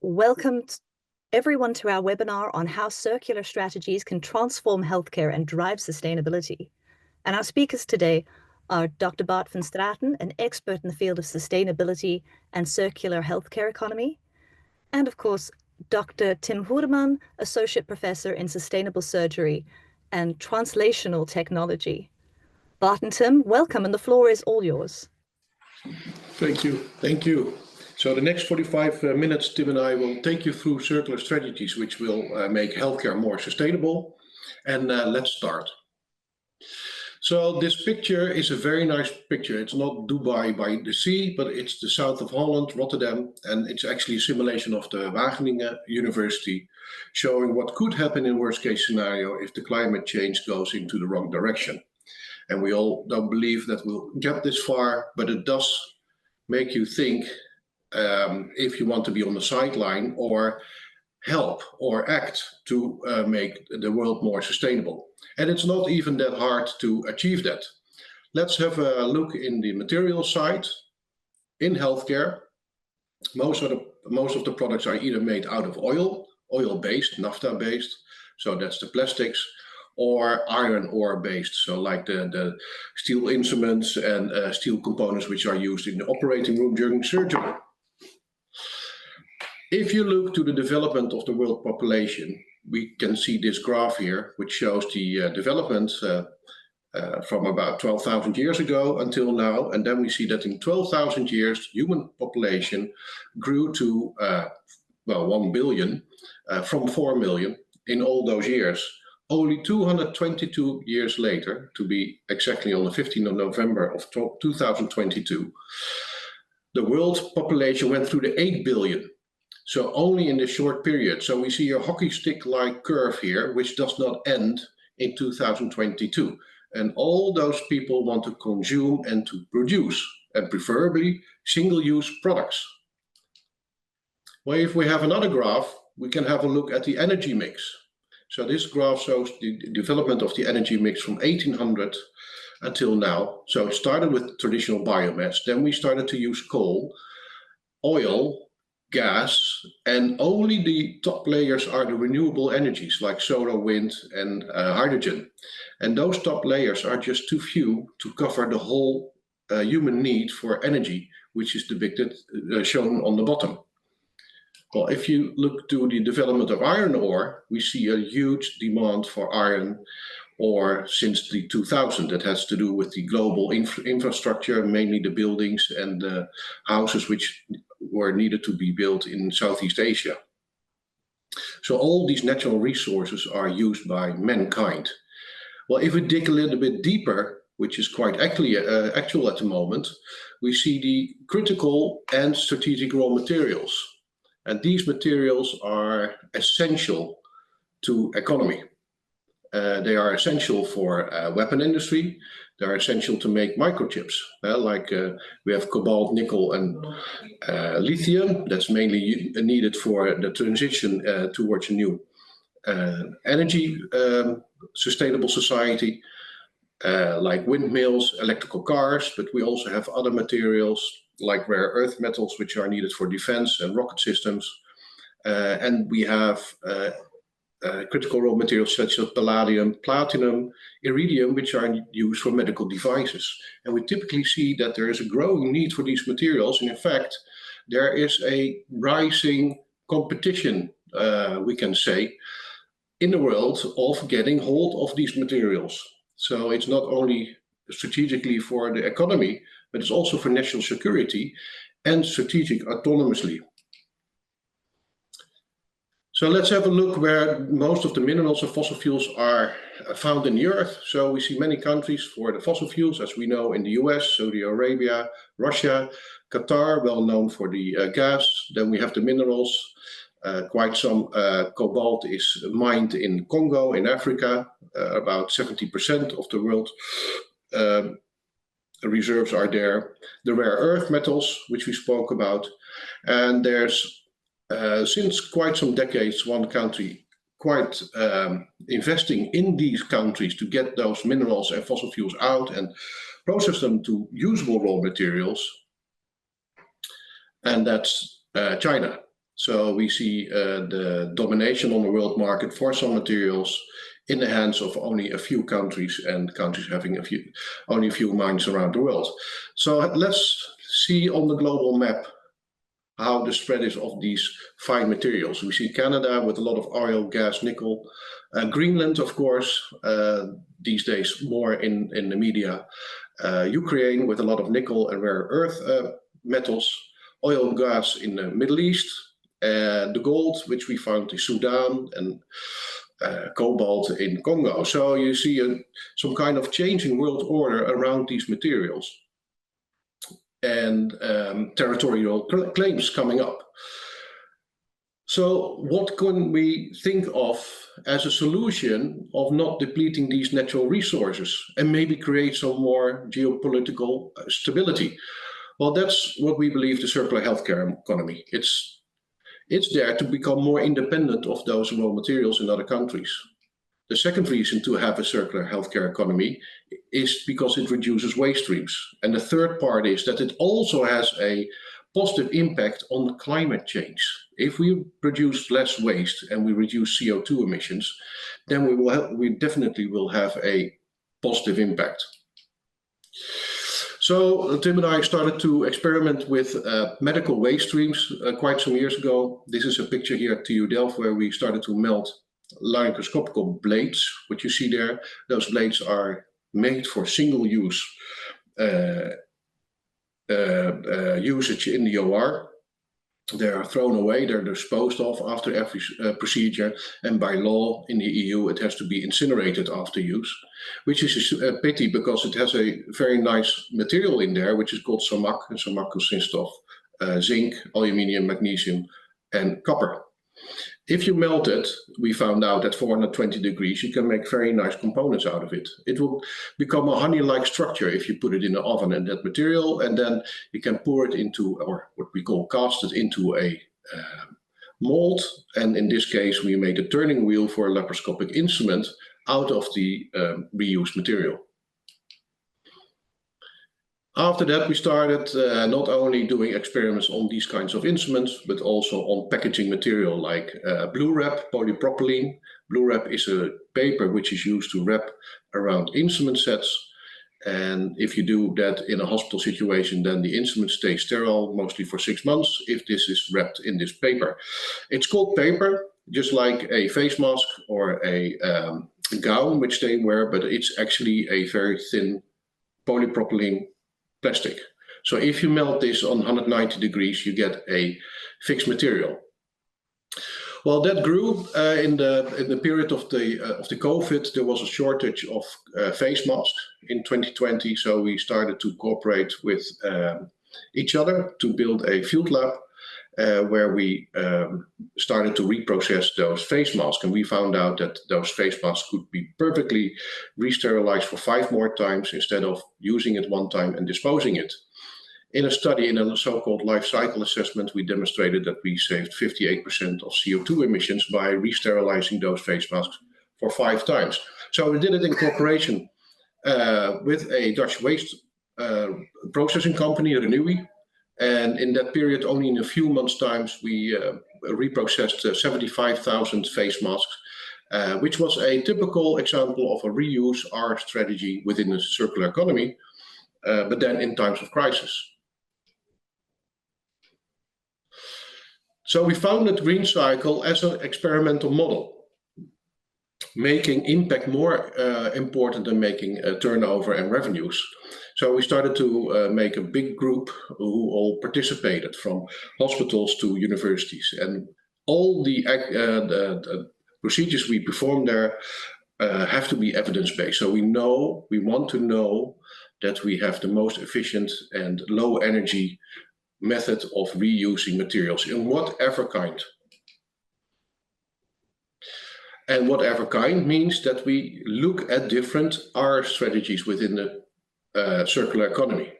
Welcome everyone to our webinar on how circular strategies can transform healthcare and drive sustainability. And our speakers today are Dr. Bart van Straten, an expert in the field of sustainability and circular healthcare economy, and of course, Dr. Tim Horeman, Associate Professor in Sustainable Surgery and Translational Technology. Bart and Tim, welcome, and the floor is all yours. Thank you. Thank you. So the next 45 minutes, Tim and I will take you through circular strategies which will make healthcare more sustainable. And let's start. So this picture is a very nice picture. It's not Dubai by the sea, but it's the south of Holland, Rotterdam, and it's actually a simulation of the Wageningen University, showing what could happen in worst case scenario if the climate change goes into the wrong direction. And we all don't believe that we'll get this far, but it does make you think if you want to be on the sideline or help or act to make the world more sustainable. And it's not even that hard to achieve that. Let's have a look in the material side. In healthcare, most of the products are either made out of oil-based, naphtha-based, so that's the plastics, or iron ore-based, so like the steel instruments and steel components which are used in the operating room during surgery. If you look to the development of the world population, we can see this graph here, which shows the development from about 12,000 years ago until now. And then we see that in 12,000 years, human population grew to, 1 billion from 4 million in all those years. Only 222 years later, to be exactly on the 15th of November of 2022, the world population went through the 8 billion. So only in this short period. So we see a hockey stick-like curve here, which does not end in 2022. And all those people want to consume and to produce, and preferably single-use products. Well, if we have another graph, we can have a look at the energy mix. So this graph shows the development of the energy mix from 1800 until now. So it started with traditional biomass. Then we started to use coal, oil, gas, and only the top layers are the renewable energies like solar, wind, and hydrogen. And those top layers are just too few to cover the whole human need for energy, which is depicted, shown on the bottom. Well, if you look to the development of iron ore, we see a huge demand for iron ore since the 2000. That has to do with the global infrastructure, mainly the buildings and the houses which were needed to be built in Southeast Asia. So all these natural resources are used by mankind. Well, if we dig a little bit deeper, which is quite actual at the moment, we see the critical and strategic raw materials. And these materials are essential to economy. They are essential for weapon industry. They're essential to make microchips. We have cobalt, nickel, and lithium. That's mainly needed for the transition towards a new energy sustainable society, like windmills, electrical cars. But we also have other materials like rare earth metals, which are needed for defense and rocket systems. And we have critical raw materials such as palladium, platinum, iridium, which are used for medical devices. And we typically see that there is a growing need for these materials. And in fact, there is a rising competition, we can say, in the world of getting hold of these materials. So it's not only strategically for the economy, but it's also for national security and strategic autonomously. So let's have a look where most of the minerals and fossil fuels are found in the earth. So we see many countries for the fossil fuels, as we know, in the US, Saudi Arabia, Russia, Qatar, well known for the gas. Then we have the minerals. Quite some cobalt is mined in Congo, in Africa. About 70% of the world reserves are there. The rare earth metals, which we spoke about. And there's since quite some decades, one country quite investing in these countries to get those minerals and fossil fuels out and process them to usable raw materials. And that's China. So we see the domination on the world market for some materials in the hands of only a few countries, and countries having only a few mines around the world. So let's see on the global map how the spread is of these fine materials. We see Canada with a lot of oil, gas, nickel. Greenland, of course, these days more in the media. Ukraine with a lot of nickel and rare earth metals. Oil and gas in the Middle East. The gold, which we found in Sudan, and cobalt in Congo. So you see some kind of changing world order around these materials, and territorial claims coming up. So what can we think of as a solution of not depleting these natural resources and maybe create some more geopolitical stability? Well, that's what we believe the circular healthcare economy. It's there to become more independent of those raw materials in other countries. The second reason to have a circular healthcare economy is because it reduces waste streams. And the third part is that it also has a positive impact on climate change. If we produce less waste and we reduce CO2 emissions, then we definitely will have a positive impact. So Tim and I started to experiment with medical waste streams quite some years ago. This is a picture here at TU Delft where we started to melt laryngoscopical blades. What you see there, those blades are made for single-use usage in the OR. They are thrown away, they're disposed of after every procedure, and by law in the EU it has to be incinerated after use, which is a pity because it has a very nice material in there, which is called SAMAC, and SAMAC consists of zinc, aluminium, magnesium, and copper. If you melt it, we found out at 420 degrees, you can make very nice components out of it. It will become a honey-like structure if you put it in the oven and that material, and then you can pour it into, or what we call cast it into a mold. And in this case, we made a turning wheel for a laparoscopic instrument out of the reused material. After that, we started not only doing experiments on these kinds of instruments, but also on packaging material like blue wrap, polypropylene. Blue wrap is a paper which is used to wrap around instrument sets. And if you do that in a hospital situation, then the instrument stays sterile, mostly for 6 months, if this is wrapped in this paper. It's called paper, just like a face mask or a gown which they wear, but it's actually a very thin polypropylene plastic. So if you melt this on 190 degrees, you get a fixed material. Well, that grew in the period of the COVID. There was a shortage of face masks in 2020, so we started to cooperate with each other to build a field lab where we started to reprocess those face masks, and we found out that those face masks could be perfectly re-sterilized for 5 more times instead of using it one time and disposing it. In a study, in a so-called life cycle assessment, we demonstrated that we saved 58% of CO2 emissions by re-sterilizing those face masks for 5 times. So we did it in cooperation with a Dutch waste processing company, Renewi. And in that period, only in a few months' times, we reprocessed 75,000 face masks, which was a typical example of a reuse R strategy within the circular economy, but then in times of crisis. So we founded Green Cycle as an experimental model, making impact more important than making turnover and revenues. So we started to make a big group who all participated, from hospitals to universities, and all the procedures we perform there have to be evidence-based. So we want to know that we have the most efficient and low energy method of reusing materials in whatever kind. And whatever kind means that we look at different R strategies within the circular economy.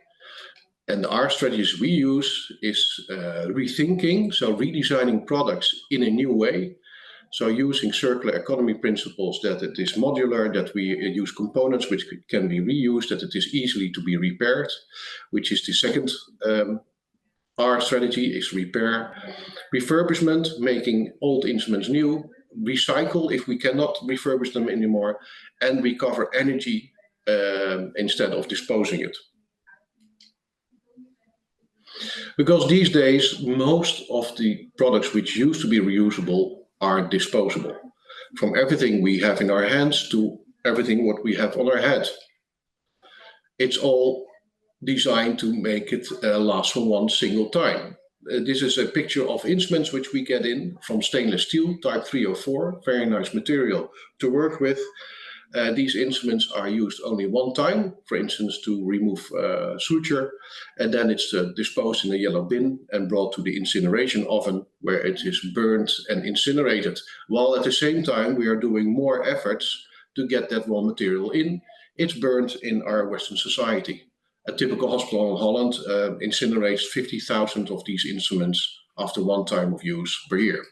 And the R strategies we use is rethinking, so redesigning products in a new way. So using circular economy principles, that it is modular, that we use components which can be reused, that it is easily to be repaired, which is the second Our strategy is repair, refurbishment, making old instruments new, recycle if we cannot refurbish them anymore, and recover energy instead of disposing it. Because these days, most of the products which used to be reusable are disposable. From everything we have in our hands to everything what we have on our head. It's all designed to make it last for one single time. This is a picture of instruments which we get in from stainless steel, type 304, very nice material to work with. These instruments are used only one time, for instance, to remove suture, and then it's disposed in a yellow bin and brought to the incineration oven where it is burned and incinerated. While at the same time we are doing more efforts to get that raw material in. It's burned in our Western society. A typical hospital in Holland incinerates 50,000 of these instruments after one time of use per year.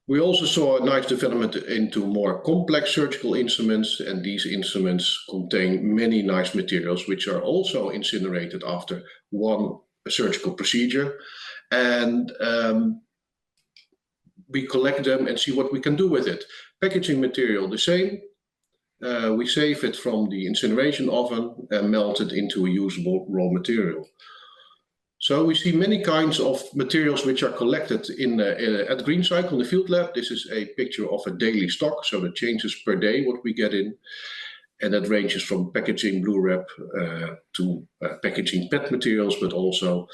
We also saw a nice development into more complex surgical instruments, and these instruments contain many nice materials which are also incinerated after one surgical procedure. And we collect them and see what we can do with it. Packaging material, the same. We save it from the incineration oven and melt it into a usable raw material. So we see many kinds of materials which are collected at Green Cycle in the field lab. This is a picture of a daily stock, so it changes per day what we get in. And that ranges from packaging blue wrap to packaging PET materials, but also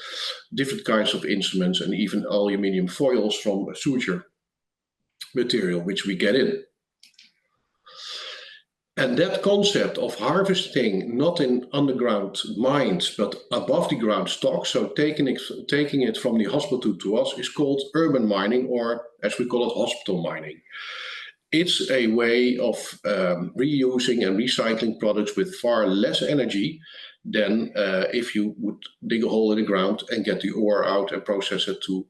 different kinds of instruments and even aluminium foils from suture material which we get in. And that concept of harvesting not in underground mines but above the ground stock, so taking it from the hospital to us, is called urban mining, or as we call it, hospital mining. It's a way of reusing and recycling products with far less energy than if you would dig a hole in the ground and get the ore out and process it to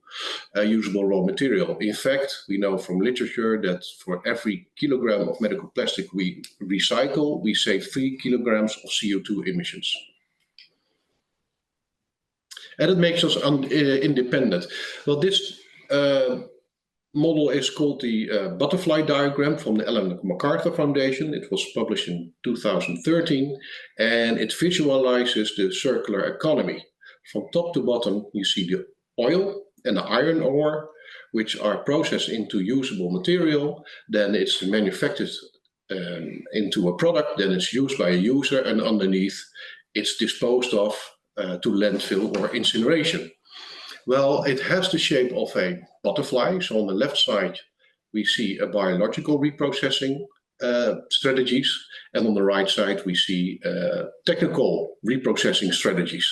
usable raw material. In fact, we know from literature that for every kilogram of medical plastic we recycle, we save 3 kilograms of CO2 emissions. And it makes us independent. Well, this model is called the butterfly diagram from the Ellen MacArthur Foundation. It was published in 2013, and it visualizes the circular economy. From top to bottom, you see the oil and the iron ore, which are processed into usable material. Then it's manufactured into a product, then it's used by a user, and underneath it's disposed of to landfill or incineration. Well, it has the shape of a butterfly. So on the left side, we see a biological reprocessing strategies. And on the right side, we see technical reprocessing strategies.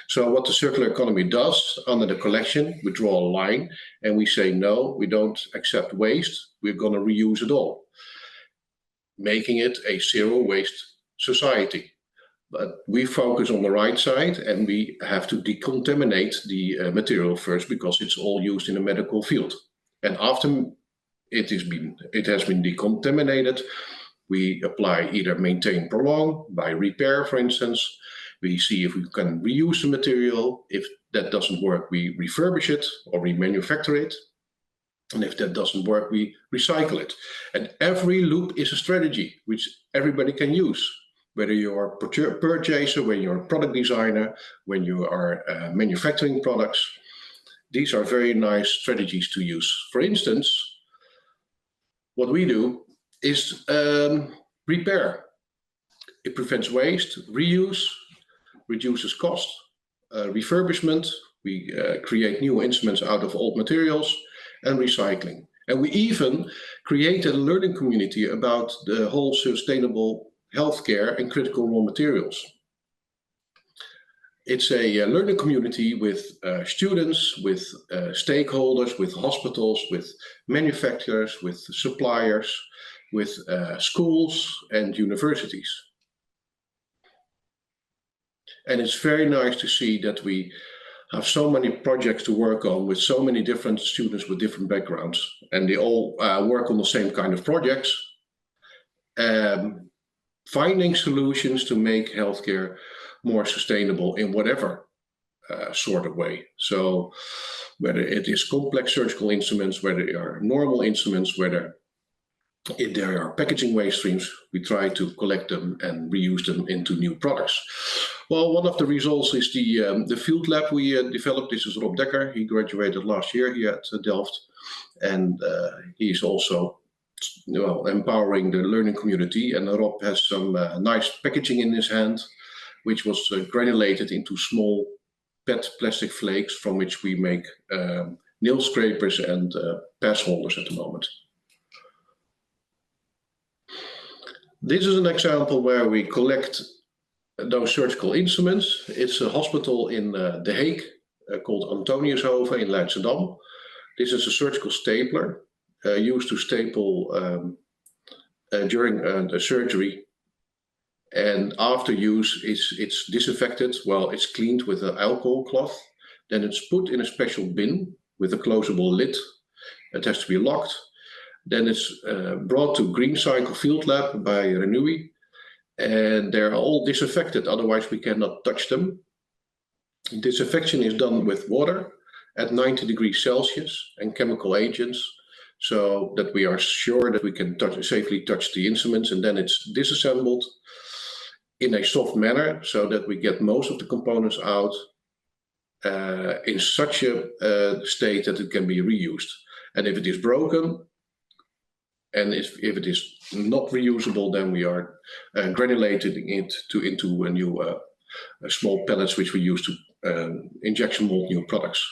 So what the circular economy does, under the collection, we draw a line and we say, no, we don't accept waste. We're going to reuse it all, making it a zero waste society. But we focus on the right side, and we have to decontaminate the material first because it's all used in the medical field. And after it has been decontaminated, we apply either maintain, prolong by repair, for instance. We see if we can reuse the material. If that doesn't work, we refurbish it or remanufacture it. And if that doesn't work, we recycle it. And every loop is a strategy which everybody can use. Whether you're a purchaser, when you're a product designer, when you are manufacturing products, these are very nice strategies to use. For instance, what we do is repair. It prevents waste, reuse, reduces cost, refurbishment. We create new instruments out of old materials, and recycling. And we even created a learning community about the whole sustainable healthcare and critical raw materials. It's a learning community with students, with stakeholders, with hospitals, with manufacturers, with suppliers, with schools and universities. And it's very nice to see that we have so many projects to work on with so many different students with different backgrounds, and they all work on the same kind of projects. Finding solutions to make healthcare more sustainable in whatever sort of way. So whether it is complex surgical instruments, whether they are normal instruments, whether if there are packaging waste streams, we try to collect them and reuse them into new products. Well, one of the results is the field lab we developed. This is Rob Dekker. He graduated last year here at Delft, and he's also empowering the learning community. And Rob has some nice packaging in his hand, which was granulated into small PET plastic flakes from which we make nail scrapers and pass holders at the moment. This is an example where we collect those surgical instruments. It's a hospital in The Hague called Antoniushoven in Leidschendam. This is a surgical stapler used to staple during a surgery. And after use, it's disinfected. Well, it's cleaned with an alcohol cloth. Then it's put in a special bin with a closable lid. It has to be locked. Then it's brought to Green Cycle Field Lab by Renui, and they're all disinfected, otherwise we cannot touch them. Disinfection is done with water at 90 degrees Celsius and chemical agents, so that we are sure that we can safely touch the instruments, and then it's disassembled in a soft manner so that we get most of the components out in such a state that it can be reused. And if it is broken, and if it is not reusable, then we are granulating it into a new small pellets, which we use to injection mold new products.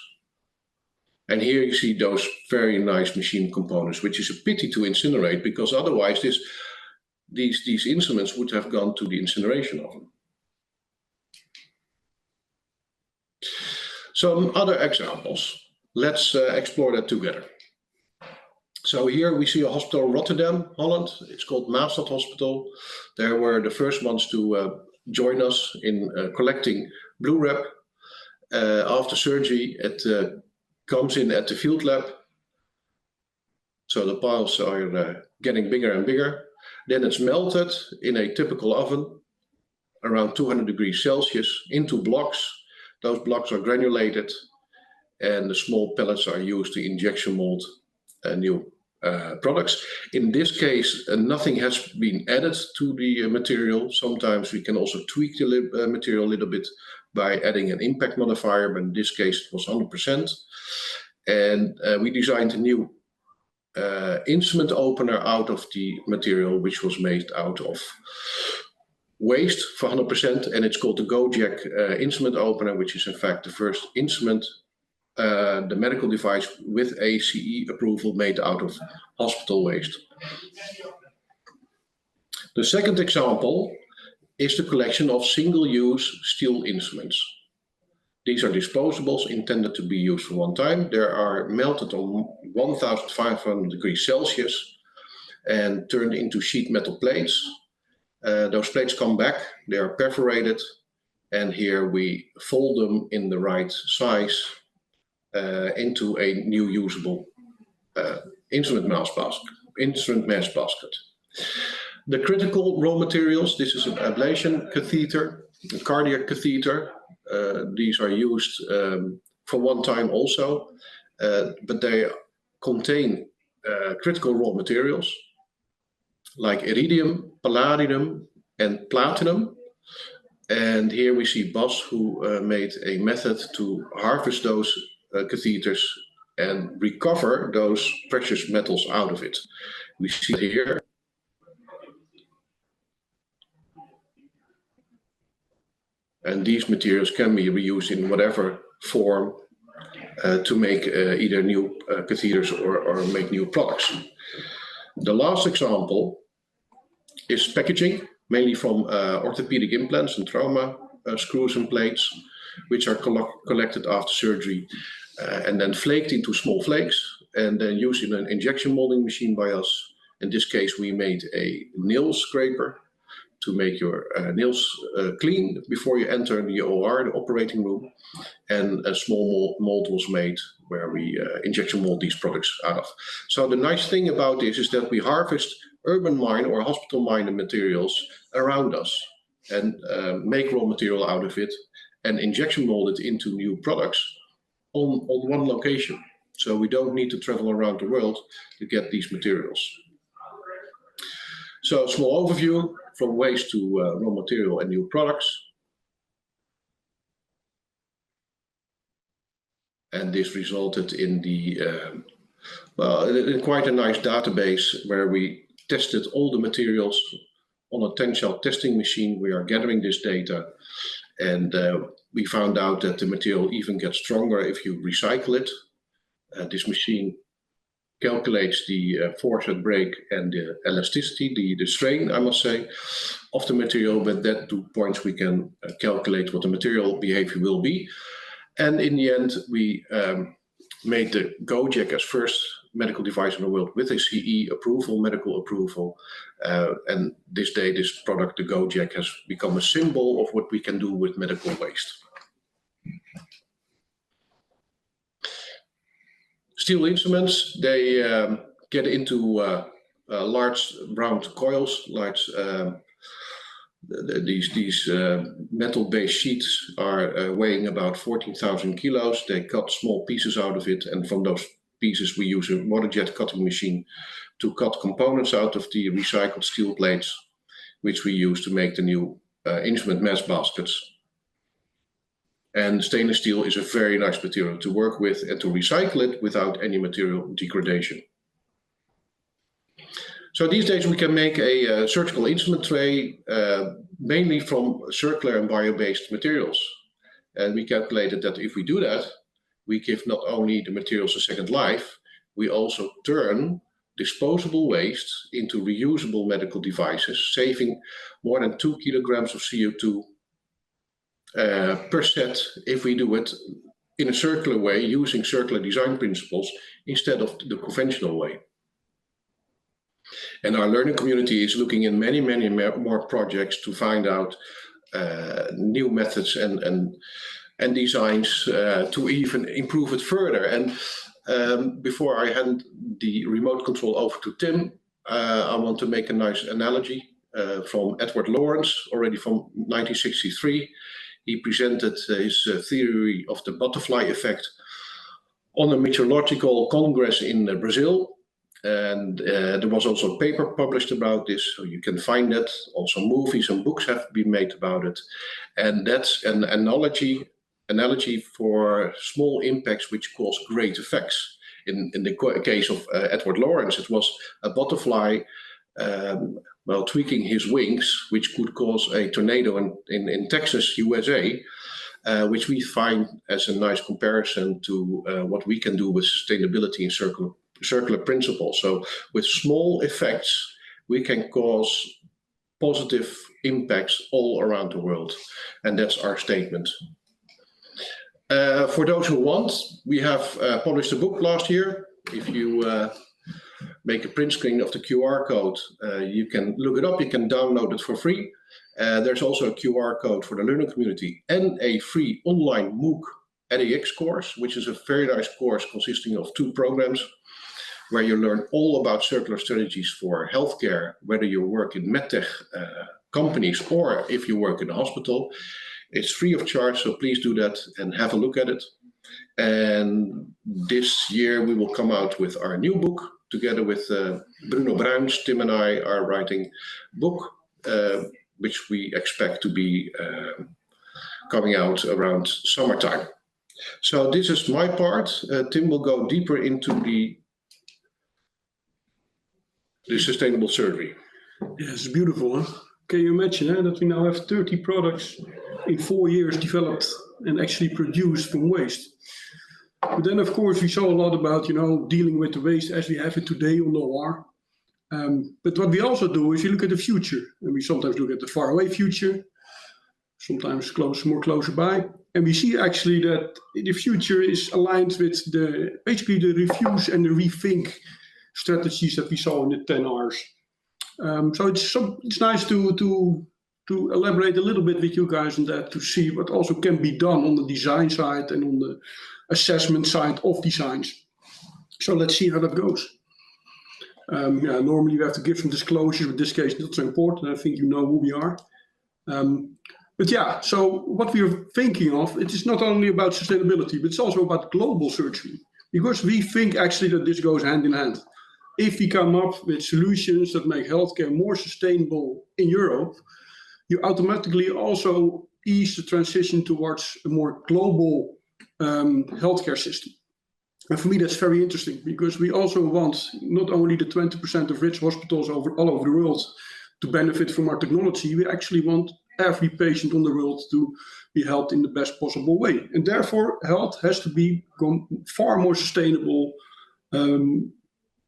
And here you see those very nice machine components, which is a pity to incinerate, because otherwise these instruments would have gone to the incineration oven. Some other examples. Let's explore that together. So here we see a hospital in Rotterdam, Holland. It's called Maastad Hospital. They were the first ones to join us in collecting blue wrap. After surgery, it comes in at the field lab. So the piles are getting bigger and bigger. Then it's melted in a typical oven, around 200 degrees Celsius, into blocks. Those blocks are granulated, and the small pellets are used to injection mold new products. In this case, nothing has been added to the material. Sometimes we can also tweak the material a little bit by adding an impact modifier, but in this case it was 100%. And we designed a new instrument opener out of the material, which was made out of waste for 100%, and it's called the GoJack instrument opener, which is in fact the first instrument, the medical device with a CE approval made out of hospital waste. The second example is the collection of single-use steel instruments. These are disposables intended to be used for one time. They are melted on 1500 degrees Celsius and turned into sheet metal plates. Those plates come back, they are perforated, and here we fold them in the right size into a new usable instrument mass basket. The critical raw materials, this is an ablation catheter, a cardiac catheter. These are used for one time also, but they contain critical raw materials like iridium, palladium, and platinum. And here we see Bas, who made a method to harvest those catheters and recover those precious metals out of it. We see it here. And these materials can be reused in whatever form to make either new catheters or make new products. The last example is packaging, mainly from orthopedic implants and trauma screws and plates, which are collected after surgery and then flaked into small flakes and then used in an injection molding machine by us. In this case, we made a nail scraper to make your nails clean before you enter the OR, the operating room. And a small mold was made where we injection mold these products out of. So the nice thing about this is that we harvest urban mine or hospital mine materials around us and make raw material out of it and injection mold it into new products on one location. So we don't need to travel around the world to get these materials. So small overview from waste to raw material and new products. And this resulted in in quite a nice database where we tested all the materials on a 10-shell testing machine. We are gathering this data, and we found out that the material even gets stronger if you recycle it. This machine calculates the force at break and the elasticity, the strain, I must say, of the material. With that 2 points, we can calculate what the material behavior will be. And in the end, we made the GoJack as first medical device in the world with a CE approval, medical approval. And this day, this product, the GoJack, has become a symbol of what we can do with medical waste. Steel instruments, they get into large round coils, these metal-based sheets are weighing about 14,000 kilos. They cut small pieces out of it, and from those pieces we use a water jet cutting machine to cut components out of the recycled steel plates, which we use to make the new instrument mass baskets. And stainless steel is a very nice material to work with and to recycle it without any material degradation. So these days we can make a surgical instrument tray mainly from circular and bio-based materials. And we calculated that if we do that, we give not only the materials a second life, we also turn disposable waste into reusable medical devices, saving more than 2 kilograms of CO2 per set if we do it in a circular way using circular design principles instead of the conventional way. And our learning community is looking in many more projects to find out new methods and designs to even improve it further. And before I hand the remote control over to Tim, I want to make a nice analogy from Edward Lorenz, already from 1963. He presented his theory of the butterfly effect on a meteorological congress in Brazil. And there was also a paper published about this, so you can find that. Also movies and books have been made about it. And that's an analogy for small impacts which cause great effects. In the case of Edward Lorenz, it was a butterfly tweaking his wings, which could cause a tornado in Texas, USA, which we find as a nice comparison to what we can do with sustainability and circular principles. So with small effects, we can cause positive impacts all around the world. And that's our statement. For those who want, we have published a book last year. If you make a print screen of the QR code, you can look it up, you can download it for free. There's also a QR code for the learning community and a free online MOOC edX course, which is a very nice course consisting of 2 programs where you learn all about circular strategies for healthcare, whether you work in medtech companies or if you work in a hospital. It's free of charge, so please do that and have a look at it. And this year we will come out with our new book together with Bruno Bruins. Tim and I are writing a book, which we expect to be coming out around summertime. So this is my part. Tim will go deeper into the sustainable surgery. Yeah, it's beautiful. Huh? Can you imagine that we now have 30 products in 4 years developed and actually produced from waste? But then, of course, we saw a lot about, dealing with the waste as we have it today on the OR. But what we also do is we look at the future. And we sometimes look at the faraway future, sometimes more closer by. And we see actually that the future is aligned with basically the refuse and the rethink strategies that we saw in the 10 R's. So it's nice to elaborate a little bit with you guys on that, to see what also can be done on the design side and on the assessment side of designs. So let's see how that goes. Normally we have to give some disclosures, but in this case not so important. I think you know who we are. But yeah, so what we are thinking of, it is not only about sustainability, but it's also about global surgery. Because we think actually that this goes hand in hand. If we come up with solutions that make healthcare more sustainable in Europe, you automatically also ease the transition towards a more global healthcare system. And for me, that's very interesting because we also want not only the 20% of rich hospitals all over the world to benefit from our technology, we actually want every patient on the world to be helped in the best possible way. And therefore, health has to become far more sustainable,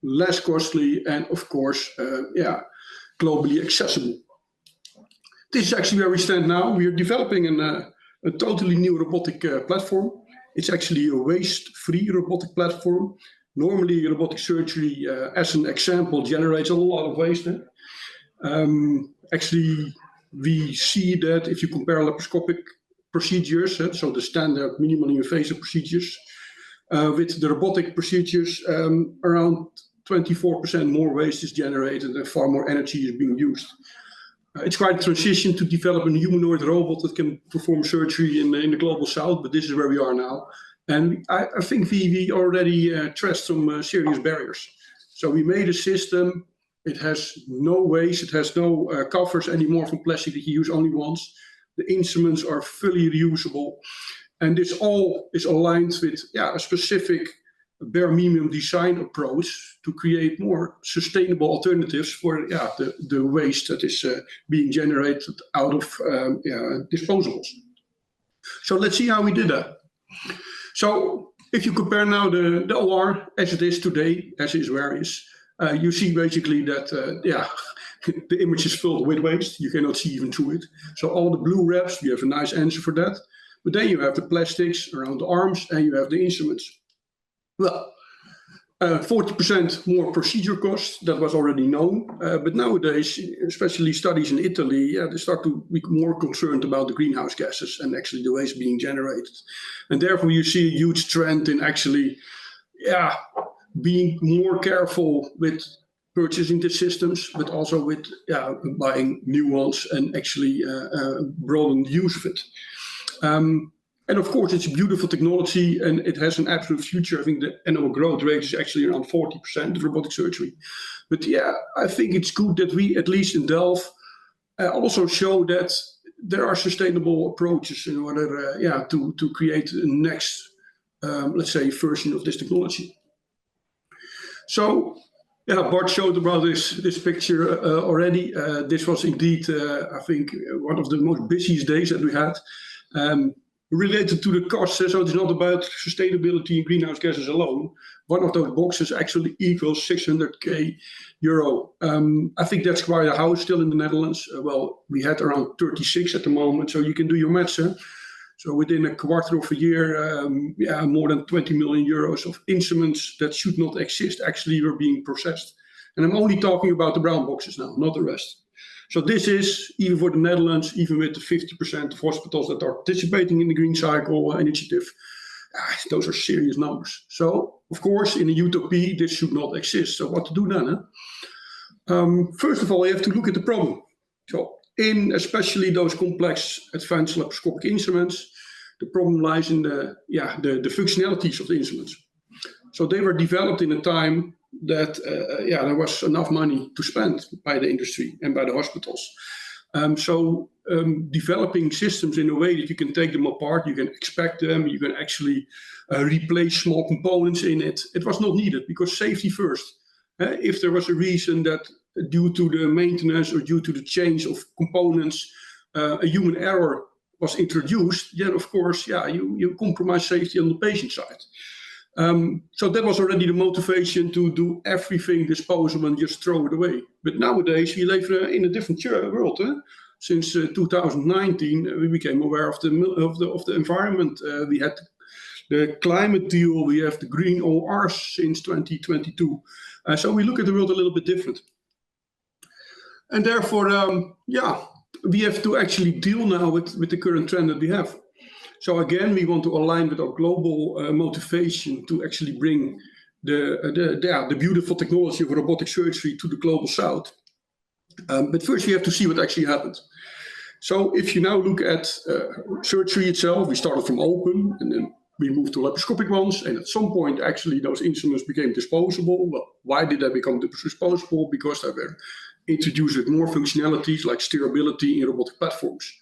less costly, and of course, globally accessible. This is actually where we stand now. We are developing a totally new robotic platform. It's actually a waste-free robotic platform. Normally, robotic surgery, as an example, generates a lot of waste. Actually, we see that if you compare laparoscopic procedures, so the standard minimally invasive procedures, with the robotic procedures, around 24% more waste is generated and far more energy is being used. It's quite a transition to develop a humanoid robot that can perform surgery in the global south, but this is where we are now. And I think we already traced some serious barriers. So we made a system. It has no waste. It has no covers anymore from plastic that you use only once. The instruments are fully reusable. And this all is aligned with a specific bare minimum design approach to create more sustainable alternatives for the waste that is being generated out of disposables. So let's see how we did that. So if you compare now the OR as it is today, as is where it is, you see basically that the image is filled with waste. You cannot see even through it. So all the blue wraps, we have a nice answer for that. But then you have the plastics around the arms and you have the instruments. Well, 40% more procedure costs, that was already known. But nowadays, especially studies in Italy, they start to be more concerned about the greenhouse gases and actually the waste being generated. And therefore, you see a huge trend in actually being more careful with purchasing the systems, but also with buying new ones and actually broaden the use of it. And of course, it's a beautiful technology and it has an absolute future. I think the annual growth rate is actually around 40% of robotic surgery. But I think it's good that we, at least in Delft, also show that there are sustainable approaches in order to create a next, let's say, version of this technology. So, Bart showed about this picture already. This was indeed, I think, one of the most busiest days that we had. Related to the costs, so it's not about sustainability and greenhouse gases alone. One of those boxes actually equals 600k euro. I think that's quite a house still in the Netherlands. Well, we had around 36 at the moment, so you can do your maths. So within a quarter of a year, more than 20 million euros of instruments that should not exist actually were being processed. And I'm only talking about the brown boxes now, not the rest. So this is, even for the Netherlands, even with the 50% of hospitals that are participating in the Green Cycle initiative, those are serious numbers. So, of course, in a utopia, this should not exist. So what to do then? First of all, you have to look at the problem. So in especially those complex advanced laparoscopic instruments, the problem lies in the functionalities of the instruments. So they were developed in a time that there was enough money to spend by the industry and by the hospitals. Developing systems in a way that you can take them apart, you can expect them, you can actually replace small components in it. It was not needed because safety first. If there was a reason that due to the maintenance or due to the change of components, a human error was introduced, then of course, you compromise safety on the patient side. So that was already the motivation to do everything disposable and just throw it away. But nowadays we live in a different world. Since 2019, we became aware of the environment. We had the climate deal. We have the green ORs since 2022. So we look at the world a little bit different. And therefore, we have to actually deal now with the current trend that we have. So again, we want to align with our global motivation to actually bring the beautiful technology of robotic surgery to the global south. But first we have to see what actually happened. So if you now look at surgery itself, we started from open and then we moved to laparoscopic ones. And at some point, actually, those instruments became disposable. Well, why did they become disposable? Because they were introduced with more functionalities like steerability in robotic platforms.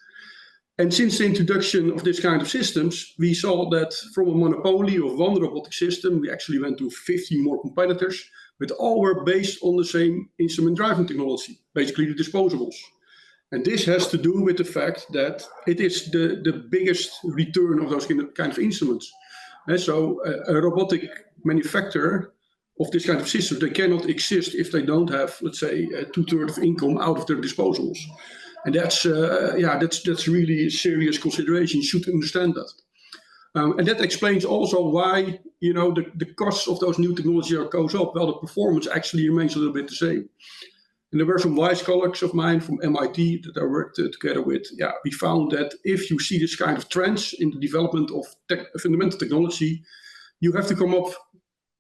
And since the introduction of this kind of systems, we saw that from a monopoly of one robotic system, we actually went to 50 more competitors, but all were based on the same instrument driving technology, basically the disposables. And this has to do with the fact that it is the biggest return of those kind of instruments. And so a robotic manufacturer of this kind of system, they cannot exist if they don't have, let's say, 2/3 of income out of their disposables. And that's really a serious consideration. You should understand that. And that explains also why, the costs of those new technology goes up, while the performance actually remains a little bit the same. And there were some wise colleagues of mine from MIT that I worked together with. Yeah, we found that if you see this kind of trends in the development of fundamental technology, you have to come up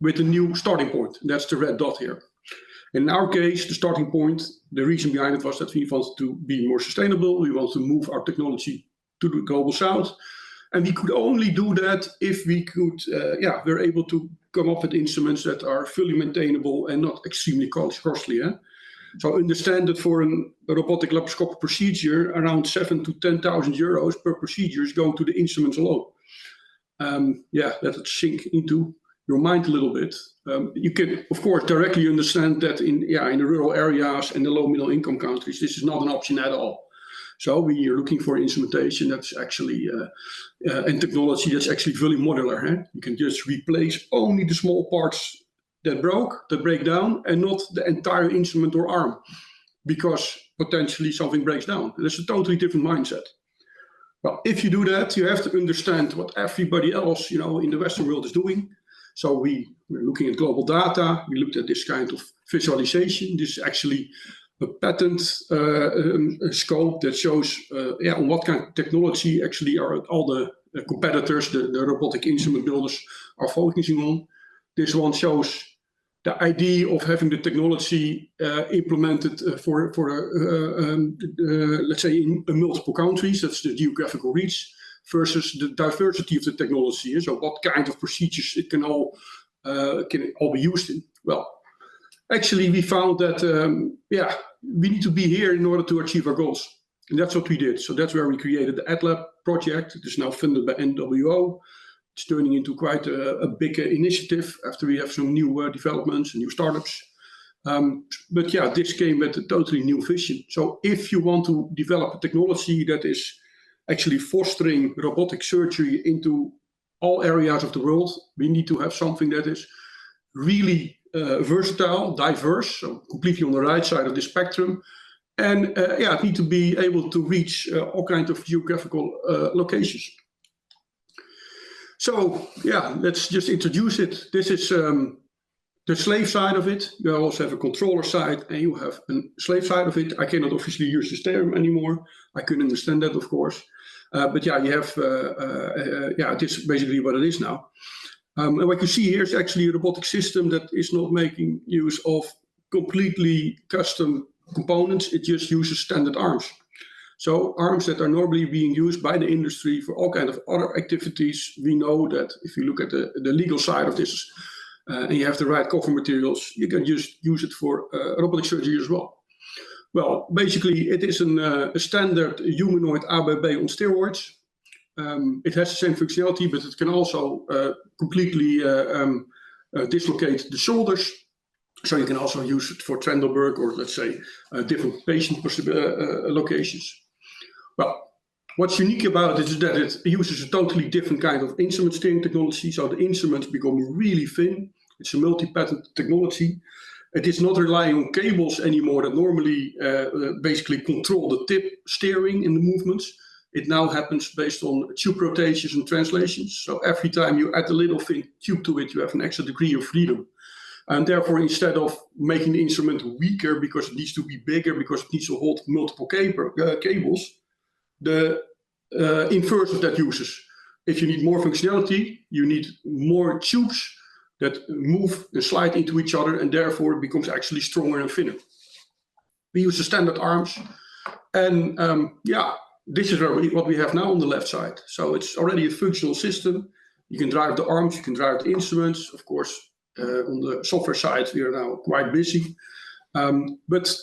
with a new starting point. And that's the red dot here. In our case, the starting point, the reason behind it was that we wanted to be more sustainable. We wanted to move our technology to the global south. And we could only do that if we could, we're able to come up with instruments that are fully maintainable and not extremely costly. So understand that for a robotic laparoscopic procedure, around 7,000 to 10,000 euros per procedure is going to the instruments alone. Let it sink into your mind a little bit. You can, of course, directly understand that in the rural areas and the low middle income countries, this is not an option at all. So we are looking for instrumentation that's actually, and technology that's actually fully modular. You can just replace only the small parts that break down, and not the entire instrument or arm, because potentially something breaks down. That's a totally different mindset. Well, if you do that, you have to understand what everybody else, in the Western world is doing. So we're looking at global data. We looked at this kind of visualization. This is actually a patent scope that shows on what kind of technology actually are all the competitors, the robotic instrument builders are focusing on. This one shows the idea of having the technology implemented for let's say, in multiple countries. That's the geographical reach versus the diversity of the technology. So what kind of procedures it can all be used in. Well, actually, we found that we need to be here in order to achieve our goals, and that's what we did. So that's where we created the AdLab project. It is now funded by NWO. It's turning into quite a big initiative after we have some new developments and new startups. This came with a totally new vision. So if you want to develop a technology that is actually fostering robotic surgery into all areas of the world, we need to have something that is really versatile, diverse, so completely on the right side of the spectrum. And it needs to be able to reach all kinds of geographical locations. So let's just introduce it. This is the slave side of it. You also have a controller side and you have a slave side of it. I cannot obviously use this term anymore. I couldn't understand that, of course. You have, this is basically what it is now. And what you see here is actually a robotic system that is not making use of completely custom components. It just uses standard arms. So arms that are normally being used by the industry for all kinds of other activities. We know that if you look at the legal side of this, and you have the right cover materials, you can just use it for robotic surgery as well. Well, basically, it is a standard humanoid ABB on steroids. It has the same functionality, but it can also completely dislocate the shoulders. So you can also use it for Trendelberg or, let's say, different patient locations. Well, what's unique about it is that it uses a totally different kind of instrument steering technology. So the instruments become really thin. It's a multi-patent technology. It is not relying on cables anymore that normally basically control the tip steering in the movements. It now happens based on tube rotations and translations. So every time you add a little thin tube to it, you have an extra degree of freedom. And therefore, instead of making the instrument weaker because it needs to be bigger, because it needs to hold multiple cables, the inverse of that uses. If you need more functionality, you need more tubes that move and slide into each other, and therefore it becomes actually stronger and thinner. We use the standard arms, and this is what we have now on the left side. So it's already a functional system. You can drive the arms, you can drive the instruments. Of course, on the software side, we are now quite busy. But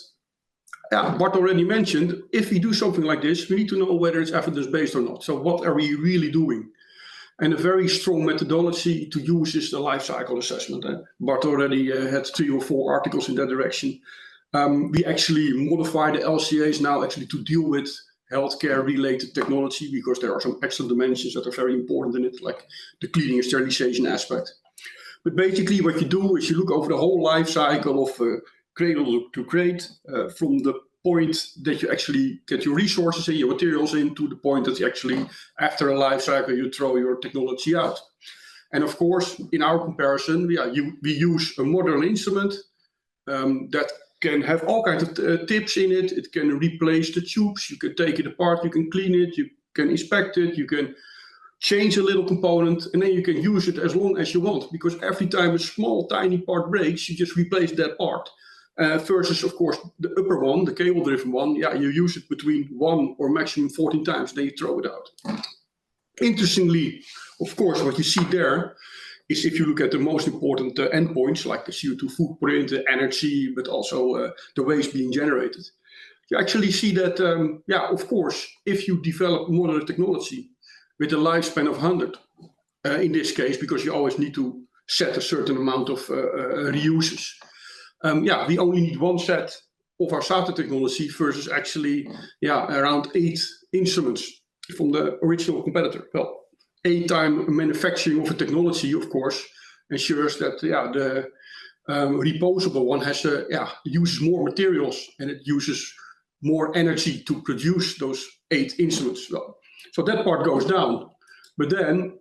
yeah, Bart already mentioned, if we do something like this, we need to know whether it's evidence-based or not. So what are we really doing? And a very strong methodology to use is the life cycle assessment. Bart already had 3 or 4 articles in that direction. We actually modify the LCAs now actually to deal with healthcare-related technology, because there are some extra dimensions that are very important in it, like the cleaning and sterilization aspect. But basically what you do is you look over the whole life cycle of cradle to crate, from the point that you actually get your resources in, your materials in, to the point that you actually, after a life cycle, you throw your technology out. And of course, in our comparison, we use a modular instrument that can have all kinds of tips in it. It can replace the tubes, you can take it apart, you can clean it, you can inspect it, you can change a little component, and then you can use it as long as you want, because every time a small tiny part breaks, you just replace that part. Versus, of course, the upper one, the cable-driven one, you use it between 1 or maximum 14 times, then you throw it out. Interestingly, of course, what you see there is, if you look at the most important endpoints, like the CO2 footprint, the energy, but also the waste being generated, you actually see that, of course, if you develop modular technology with a lifespan of 100, in this case, because you always need to set a certain amount of reuses. We only need 1 set of our SATA technology versus actually around 8 instruments from the original competitor. Well, 8-time manufacturing of a technology, of course, ensures that the reposable one has uses more materials, and it uses more energy to produce those 8 instruments. Well, so that part goes down, but then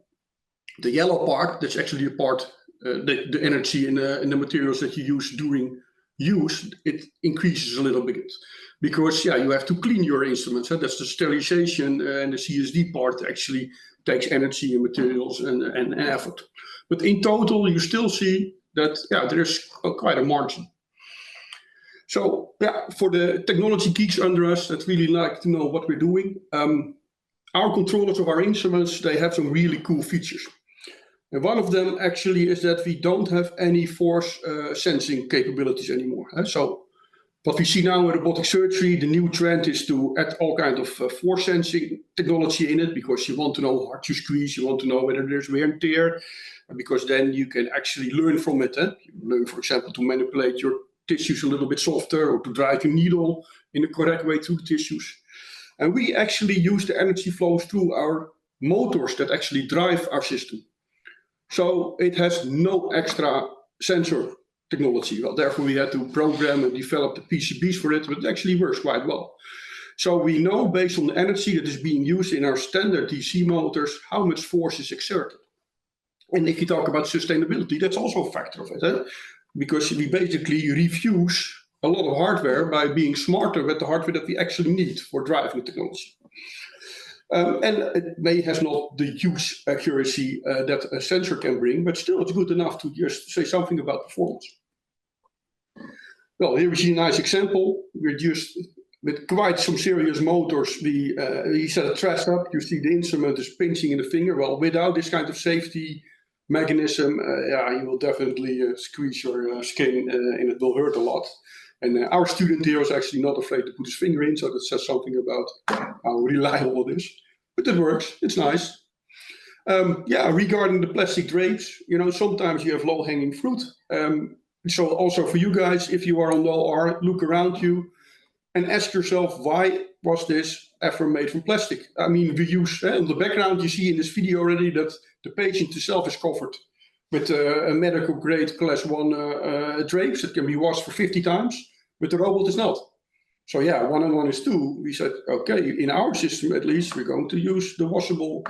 the yellow part, that's actually the part, the energy in the materials that you use during use, it increases a little bit, because you have to clean your instruments. That's the sterilization, and the CSD part actually takes energy and materials and effort. But in total, you still see that there is quite a margin. So for the technology geeks under us that really like to know what we're doing, our controllers of our instruments, they have some really cool features. And one of them actually is that we don't have any force sensing capabilities anymore. So what we see now in robotic surgery, the new trend is to add all kinds of force sensing technology in it, because you want to know how hard you squeeze, you want to know whether there's wear and tear, because then you can actually learn from it. You learn, for example, to manipulate your tissues a little bit softer, or to drive your needle in the correct way through the tissues. And we actually use the energy flows through our motors that actually drive our system. So it has no extra sensor technology. Well, therefore we had to program and develop the PCBs for it, but it actually works quite well. So we know, based on the energy that is being used in our standard DC motors, how much force is exerted. And if you talk about sustainability, that's also a factor of it, because we basically refuse a lot of hardware by being smarter with the hardware that we actually need for driving technology. And it may have not the huge accuracy that a sensor can bring, but still it's good enough to just say something about performance. Well, here we see a nice example. We're just, with quite some serious motors, we set a truss up. You see the instrument is pinching in the finger. Well, without this kind of safety mechanism, you will definitely squeeze your skin, and it will hurt a lot. And our student here was actually not afraid to put his finger in, so that says something about how reliable it is. But it works, it's nice. Regarding the plastic drapes, sometimes you have low-hanging fruit. So also for you guys, if you are on low R, look around you and ask yourself, why was this ever made from plastic? I mean, we use, in the background you see in this video already that the patient itself is covered with a medical grade class 1 drapes that can be washed for 50 times, but the robot is not. So 1 and 1 is 2. We said, okay, in our system at least, we're going to use the washable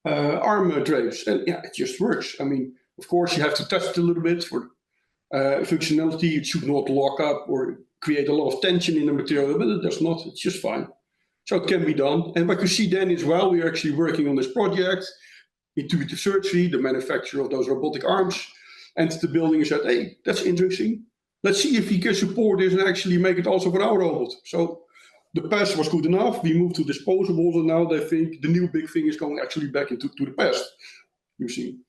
arm drapes. And it just works. I mean, of course, you have to test it a little bit for functionality. It should not lock up or create a lot of tension in the material, but it does not. It's just fine. So it can be done. And what you see then as well, we are actually working on this project, Intuitive Surgery, the manufacturer of those robotic arms, and the building said, hey, that's interesting. Let's see if we can support this and actually make it also for our robot. So the past was good enough. We moved to disposables, and now they think the new big thing is going actually back into the past. You see,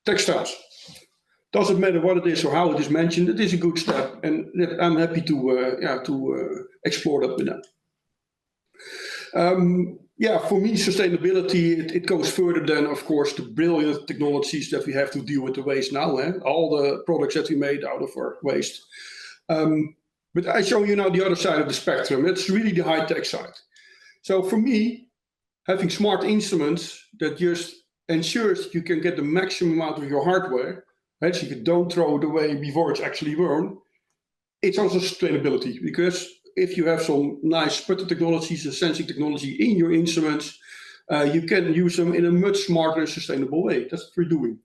textiles. Doesn't matter what it is or how it is mentioned. It is a good step, and I'm happy to explore that with them. For me, sustainability, it goes further than, of course, the brilliant technologies that we have to deal with the waste now. All the products that we made out of our waste. But I show you now the other side of the spectrum. It's really the high-tech side. So for me, having smart instruments that just ensures you can get the maximum out of your hardware, right? So you don't throw it away before it's actually worn. It's also sustainability, because if you have some nice sputter technologies and sensing technology in your instruments, you can use them in a much smarter and sustainable way. That's what we're doing.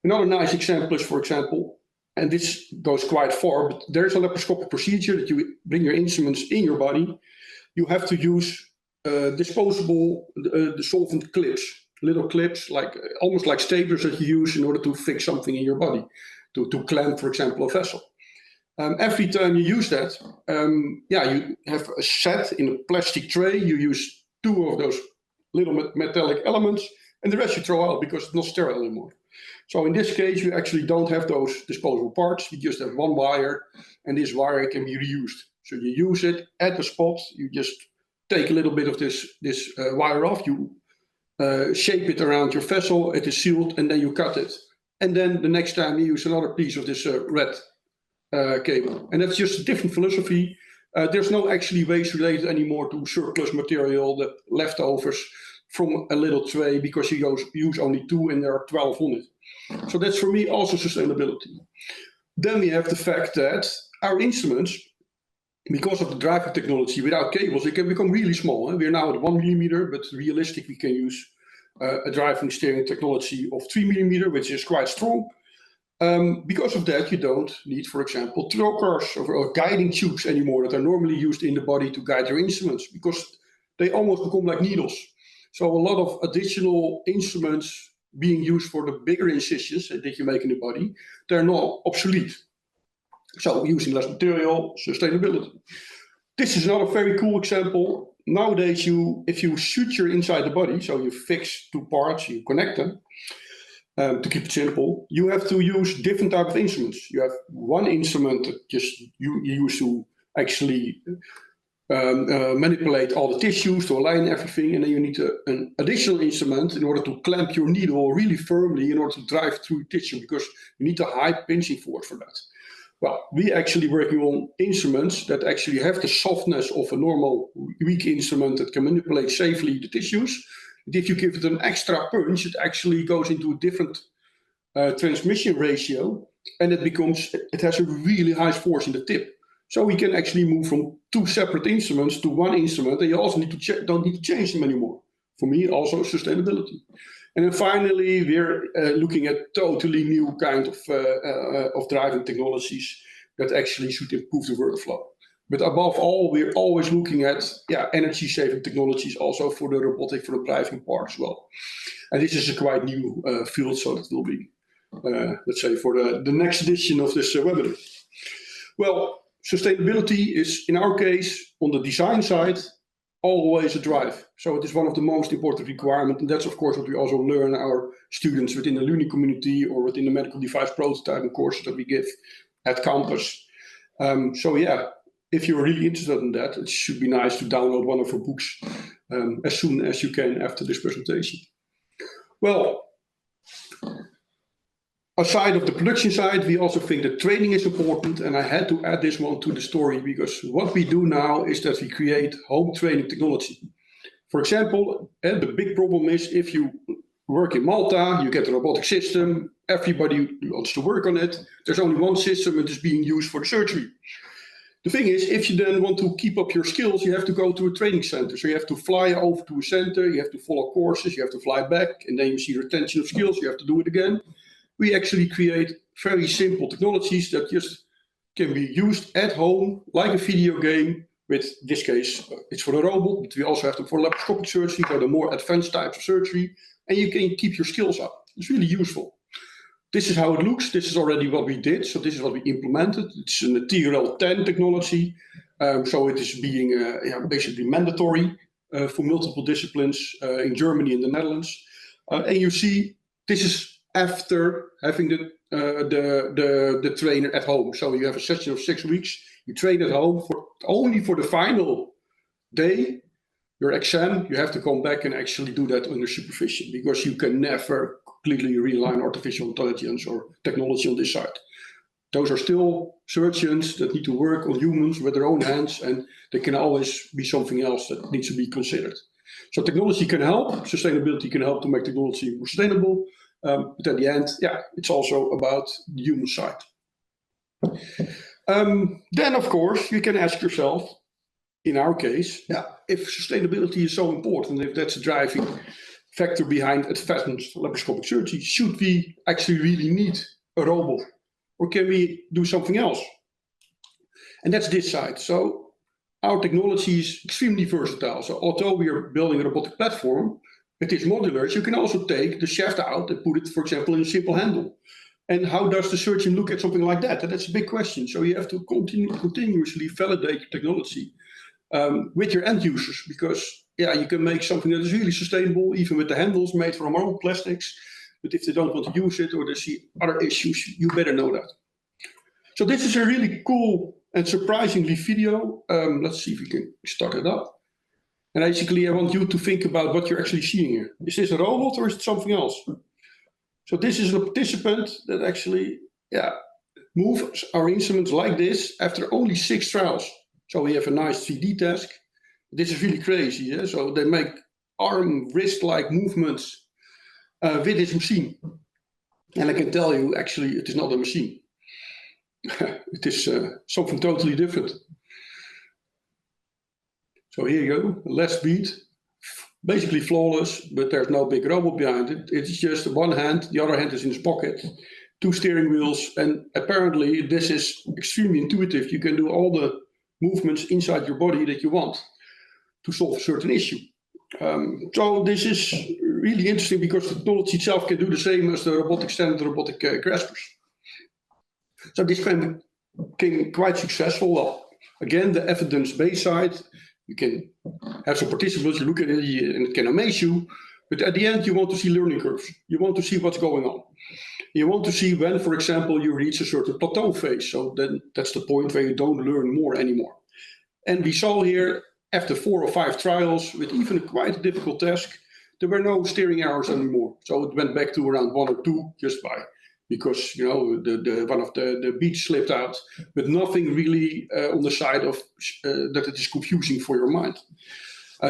Another nice example is, for example, and this goes quite far, but there's a laparoscopic procedure that you bring your instruments in your body. You have to use disposable dissolvent clips, little clips, almost like staplers that you use in order to fix something in your body, to clamp, for example, a vessel. Every time you use that, you have a set in a plastic tray. You use 2 of those little metallic elements, and the rest you throw out because it's not sterile anymore. So in this case, you actually don't have those disposable parts. You just have one wire, and this wire can be reused. So you use it at the spot. You just take a little bit of this wire off. You shape it around your vessel. It is sealed, and then you cut it. And then the next time you use another piece of this red cable. And that's just a different philosophy. There's no actually waste related anymore to surplus material, the leftovers from a little tray, because you use only 2 and there are 12 on it. So that's for me also sustainability. Then we have the fact that our instruments, because of the driving technology without cables, it can become really small. We're now at 1 millimeter, but realistically we can use a driving steering technology of 3 millimeter, which is quite strong. Because of that, you don't need, for example, trokers or guiding tubes anymore that are normally used in the body to guide your instruments, because they almost become like needles. So a lot of additional instruments being used for the bigger incisions that you make in the body, they're now obsolete. So using less material, sustainability. This is another very cool example. Nowadays, if you suture inside the body, so you fix 2 parts, you connect them, to keep it simple, you have to use different type of instruments. You have one instrument that just you use to actually manipulate all the tissues, to align everything, and then you need an additional instrument in order to clamp your needle really firmly in order to drive through tissue, because you need a high pinching force for that. Well, we actually working on instruments that actually have the softness of a normal weak instrument that can manipulate safely the tissues. If you give it an extra punch, it actually goes into a different transmission ratio, and it has a really high force in the tip. So we can actually move from 2 separate instruments to 1 instrument, and you also don't need to change them anymore. For me, also sustainability. And then finally, we're looking at totally new kind of driving technologies that actually should improve the workflow. But above all, we're always looking at energy-saving technologies also for the robotic, for the driving part as well. And this is a quite new field, so that will be, let's say, for the next edition of this webinar. Well, sustainability is, in our case, on the design side, always a drive. So it is one of the most important requirements, and that's of course what we also learn our students within the learning community or within the medical device prototyping courses that we give at campus. If you're really interested in that, it should be nice to download one of our books as soon as you can after this presentation. Well, aside of the production side, we also think that training is important, and I had to add this one to the story because what we do now is that we create home training technology. For example, the big problem is if you work in Malta, you get a robotic system, everybody wants to work on it, there's only one system that is being used for the surgery. The thing is, if you then want to keep up your skills, you have to go to a training center. So you have to fly over to a center, you have to follow courses, you have to fly back, and then you see retention of skills, you have to do it again. We actually create very simple technologies that just can be used at home, like a video game. With this case, it's for the robot, but we also have them for laparoscopic surgery, for the more advanced types of surgery, and you can keep your skills up. It's really useful. This is how it looks. This is already what we did. So this is what we implemented. It's a TRL 10 technology. So it is being basically mandatory for multiple disciplines in Germany and the Netherlands. And you see, this is after having the trainer at home. So you have a session of 6 weeks. You train at home only for the final day, your exam. You have to come back and actually do that under supervision, because you can never completely rely on artificial intelligence or technology on this side. Those are still surgeons that need to work on humans with their own hands, and there can always be something else that needs to be considered. So technology can help, sustainability can help to make technology more sustainable, but at the end, it's also about the human side. Then, of course, you can ask yourself, in our case, if sustainability is so important, if that's a driving factor behind advanced laparoscopic surgery, should we actually really need a robot? Or can we do something else? And that's this side. So our technology is extremely versatile. So although we are building a robotic platform, it is modular. So you can also take the shaft out and put it, for example, in a simple handle. And how does the surgeon look at something like that? And that's a big question. So you have to continuously validate your technology with your end users, because you can make something that is really sustainable, even with the handles made from our own plastics. But if they don't want to use it or they see other issues, you better know that. So this is a really cool and surprisingly video. Let's see if we can start it up. And basically, I want you to think about what you're actually seeing here. Is this a robot or is it something else? So this is a participant that actually moves our instruments like this after only 6 trials. So we have a nice 3D task. This is really crazy. Yeah? So they make arm, wrist-like movements with this machine. And I can tell you, actually, it is not a machine. It is something totally different. So here you go, last beat, basically flawless, but there's no big robot behind it. It's just one hand, the other hand is in his pocket, 2 steering wheels, and apparently this is extremely intuitive. You can do all the movements inside your body that you want to solve a certain issue. So this is really interesting because the technology itself can do the same as the robotic standard robotic graspers. So this became quite successful. Well, again, the evidence-based side, you can have some participants, you look at it and it can amaze you, but at the end you want to see learning curves. You want to see what's going on. You want to see when, for example, you reach a certain plateau phase. So then that's the point where you don't learn more anymore. And we saw here, after 4 or 5 trials, with even quite a difficult task, there were no steering errors anymore. So it went back to around 1 or 2 just because one of the beats slipped out, but nothing really on the side of that it is confusing for your mind.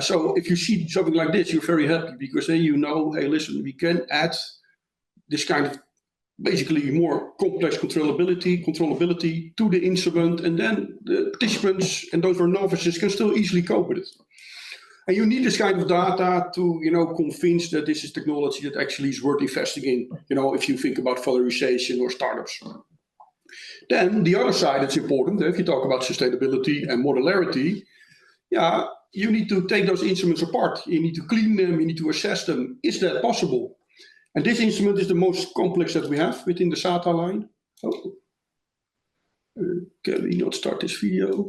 So if you see something like this, you're very happy, because then you know, hey, listen, we can add this kind of basically more complex controllability to the instrument, and then the participants and those who are novices can still easily cope with it. And you need this kind of data to, convince that this is technology that actually is worth investing in, if you think about valorization or startups. Then the other side that's important, if you talk about sustainability and modularity, you need to take those instruments apart. You need to clean them, you need to assess them. Is that possible? And this instrument is the most complex that we have within the SATA line. Oh. Can we not start this video?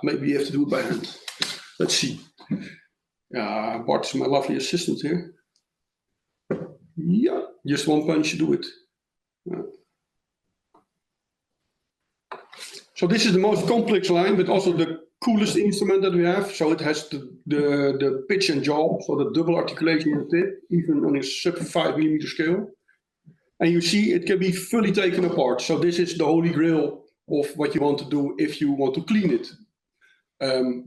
Maybe you have to do it by hand. Let's see. Bart is my lovely assistant here. Yeah, just one punch, do it. So this is the most complex line, but also the coolest instrument that we have. So it has the pitch and jaw, so the double articulation in the tip, even on a sub 5mm scale. And you see it can be fully taken apart. So this is the holy grail of what you want to do if you want to clean it.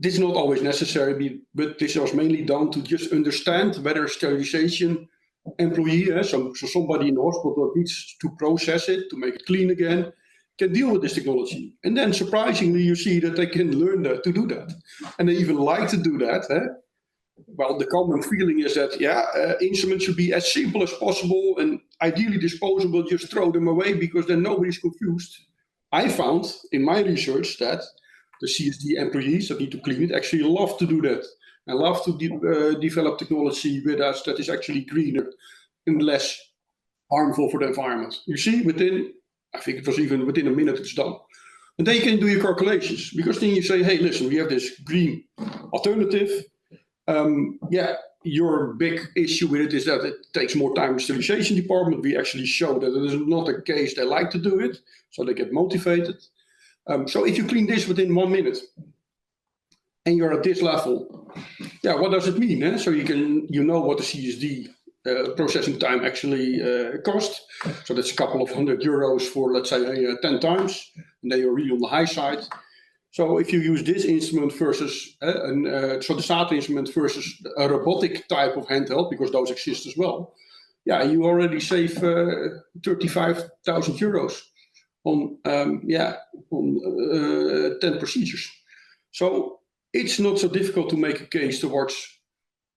This is not always necessary, but this was mainly done to just understand whether a sterilization employee, so somebody in the hospital that needs to process it, to make it clean again, can deal with this technology. And then surprisingly, you see that they can learn to do that. And they even like to do that. Well, the common feeling is that, instruments should be as simple as possible and ideally disposable, just throw them away because then nobody's confused. I found in my research that the CSD employees that need to clean it actually love to do that and love to develop technology with us that is actually greener and less harmful for the environment. You see, I think it was even within a minute it's done. And then you can do your calculations, because then you say, hey, listen, we have this green alternative. Your big issue with it is that it takes more time in the sterilization department. We actually show that it is not the case. They like to do it, so they get motivated. So if you clean this within 1 minute and you're at this level, what does it mean? Eh? So you know what the CSD processing time actually cost. So that's a couple of €100 for, let's say, 10 times, and then you're really on the high side. So if you use this instrument versus, so the Straten instrument versus a robotic type of handheld, because those exist as well, you already save €35,000 on 10 procedures. So it's not so difficult to make a case towards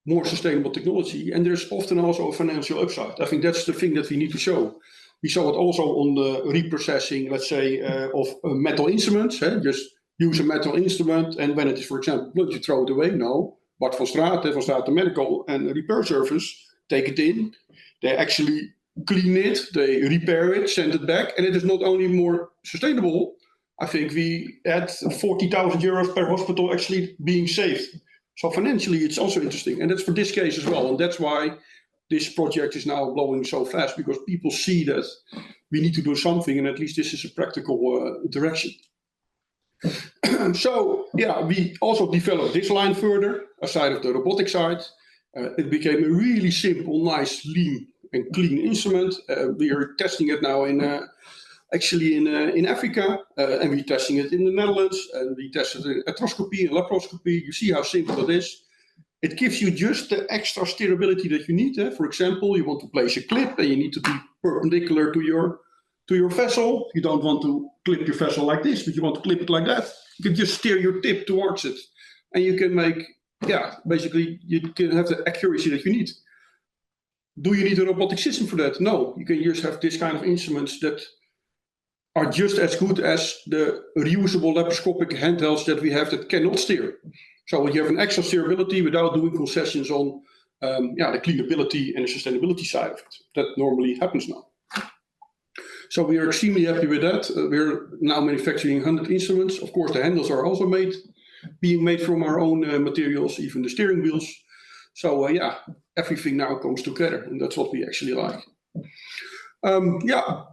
more sustainable technology, and there's often also a financial upside. I think that's the thing that we need to show. We saw it also on the reprocessing, let's say, of metal instruments. Just use a metal instrument, and when it is, for example, blood, you throw it away. No, Bart van Straten Medical and Repair Service take it in. They actually clean it, they repair it, send it back, and it is not only more sustainable. I think we had €40,000 per hospital actually being saved. So financially, it's also interesting, and that's for this case as well. And that's why this project is now blowing so fast, because people see that we need to do something, and at least this is a practical direction. So we also developed this line further, aside of the robotic side. It became a really simple, nice, lean and clean instrument. We are testing it now in Africa, and we're testing it in the Netherlands, and we tested it in arthroscopy and laparoscopy. You see how simple it is. It gives you just the extra steerability that you need. For example, you want to place a clip, and you need to be perpendicular to your vessel. You don't want to clip your vessel like this, but you want to clip it like that. You can just steer your tip towards it, and you can make, basically you can have the accuracy that you need. Do you need a robotic system for that? No, you can just have this kind of instruments that are just as good as the reusable laparoscopic handhelds that we have that cannot steer. So you have an extra steerability without doing concessions on the cleanability and the sustainability side of it. That normally happens now. So we are extremely happy with that. We're now manufacturing 100 instruments. Of course, the handles are also being made from our own materials, even the steering wheels. So everything now comes together, and that's what we actually like.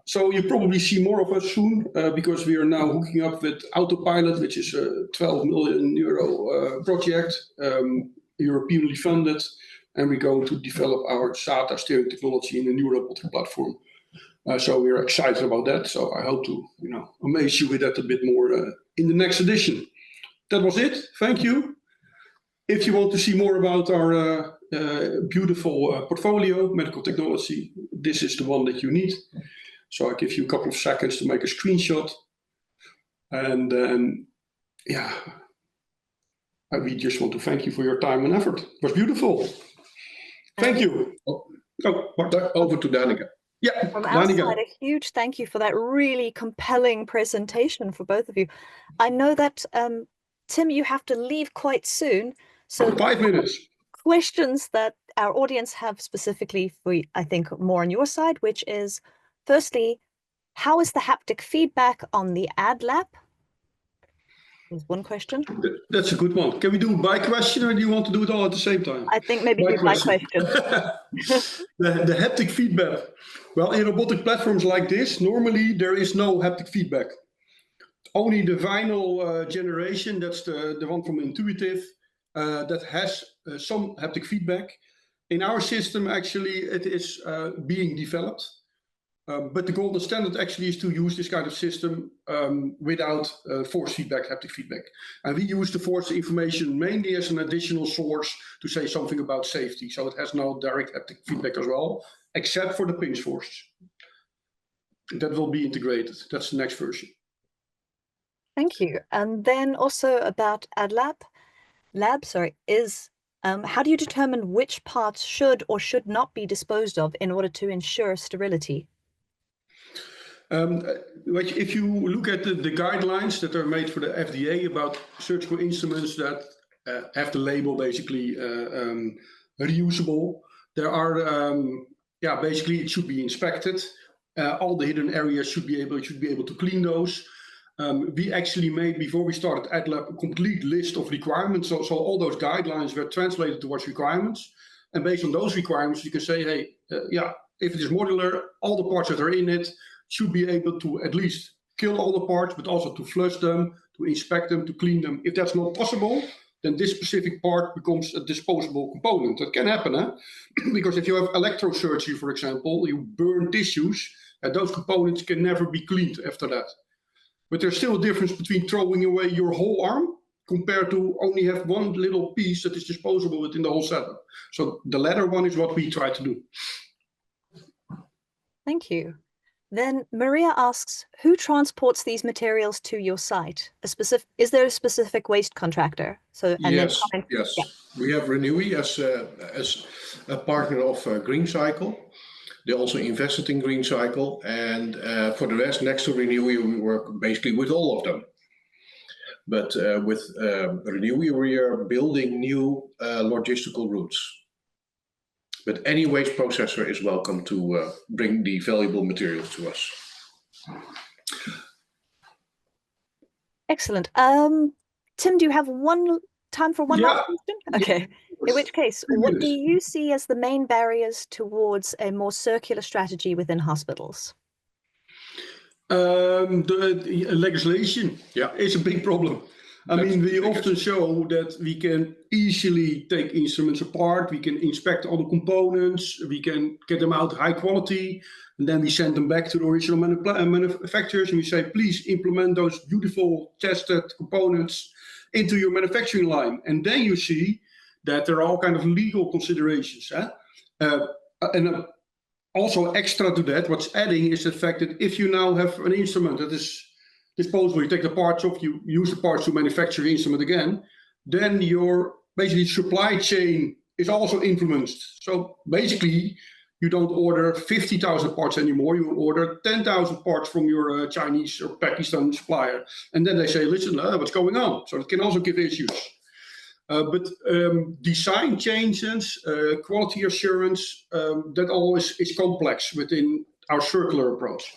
So you probably see more of us soon, because we are now hooking up with Autopilot, which is a €12 million project, Europeanly funded, and we're going to develop our SATA steering technology in a new robotic platform. So we're excited about that. So I hope to, amaze you with that a bit more in the next edition. That was it. Thank you. If you want to see more about our beautiful portfolio, medical technology, this is the one that you need. So I give you a couple of seconds to make a screenshot. And then, we just want to thank you for your time and effort. It was beautiful. Thank you. Over to Danica. Yeah, from our side, a huge thank you for that really compelling presentation for both of you. I know that, Tim, you have to leave quite soon. So 5 minutes. Questions that our audience have specifically for, I think, more on your side, which is, firstly, how is the haptic feedback on the AdLab? Is one question. That's a good one. Can we do by question, or do you want to do it all at the same time? I think maybe do by question. The haptic feedback. Well, in robotic platforms like this, normally there is no haptic feedback. Only the vinyl generation, that's the one from Intuitive, that has some haptic feedback. In our system, actually, it is being developed. But the golden standard actually is to use this kind of system without force feedback, haptic feedback. And we use the force information mainly as an additional source to say something about safety. So it has no direct haptic feedback as well, except for the pinch force. That will be integrated. That's the next version. Thank you. And then also about AdLab, how do you determine which parts should or should not be disposed of in order to ensure sterility? If you look at the guidelines that are made for the FDA about surgical instruments that have the label basically reusable, there are basically it should be inspected. All the hidden areas should be able to clean those. we actually made, before we started AdLab, a complete list of requirements. So all those guidelines were translated towards requirements. And based on those requirements, you can say, hey, if it is modular, all the parts that are in it should be able to at least kill all the parts, but also to flush them, to inspect them, to clean them. If that's not possible, then this specific part becomes a disposable component. That can happen, huh? Because if you have electrosurgery, for example, you burn tissues, and those components can never be cleaned after that. But there's still a difference between throwing away your whole arm compared to only have one little piece that is disposable within the whole setup. So the latter one is what we try to do. Thank you. Then Maria asks, who transports these materials to your site? Is there a specific waste contractor? Yes. Yeah. We have Renewy as a partner of Green Cycle. They also invested in Green Cycle, and for the rest, next to Renewy, we work basically with all of them. But with Renewy, we are building new logistical routes. But any waste processor is welcome to bring the valuable materials to us. Excellent. Tim, do you have time for one last question? Okay. In which case, what do you see as the main barriers towards a more circular strategy within hospitals? The legislation is a big problem. I mean, we often show that we can easily take instruments apart, we can inspect all the components, we can get them out high quality, and then we send them back to the original manufacturers and we say, please implement those beautiful tested components into your manufacturing line. And then you see that there are all kinds of legal considerations. And also extra to that, what's adding is the fact that if you now have an instrument that is disposable, you take the parts off, you use the parts to manufacture the instrument again, then your basically supply chain is also influenced. So basically, you don't order 50,000 parts anymore, you order 10,000 parts from your Chinese or Pakistan supplier. And then they say, listen, what's going on? So it can also give issues. But design changes, quality assurance, that all is complex within our circular approach.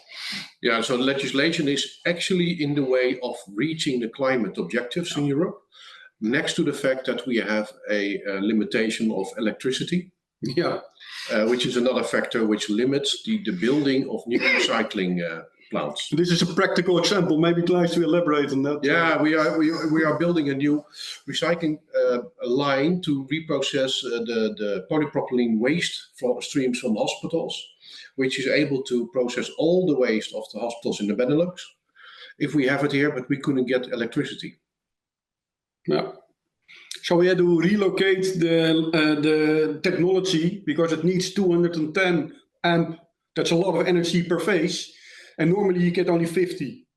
Yeah, so legislation is actually in the way of reaching the climate objectives in Europe, next to the fact that we have a limitation of electricity, which is another factor which limits the building of new recycling plants. This is a practical example. Maybe it's nice to elaborate on that. Yeah, we are building a new recycling line to reprocess the polypropylene waste streams from hospitals, which is able to process all the waste of the hospitals in the Benelux. If we have it here, but we couldn't get electricity. Yeah. So we had to relocate the technology because it needs 210 amp. That's a lot of energy per phase. And normally you get only 50.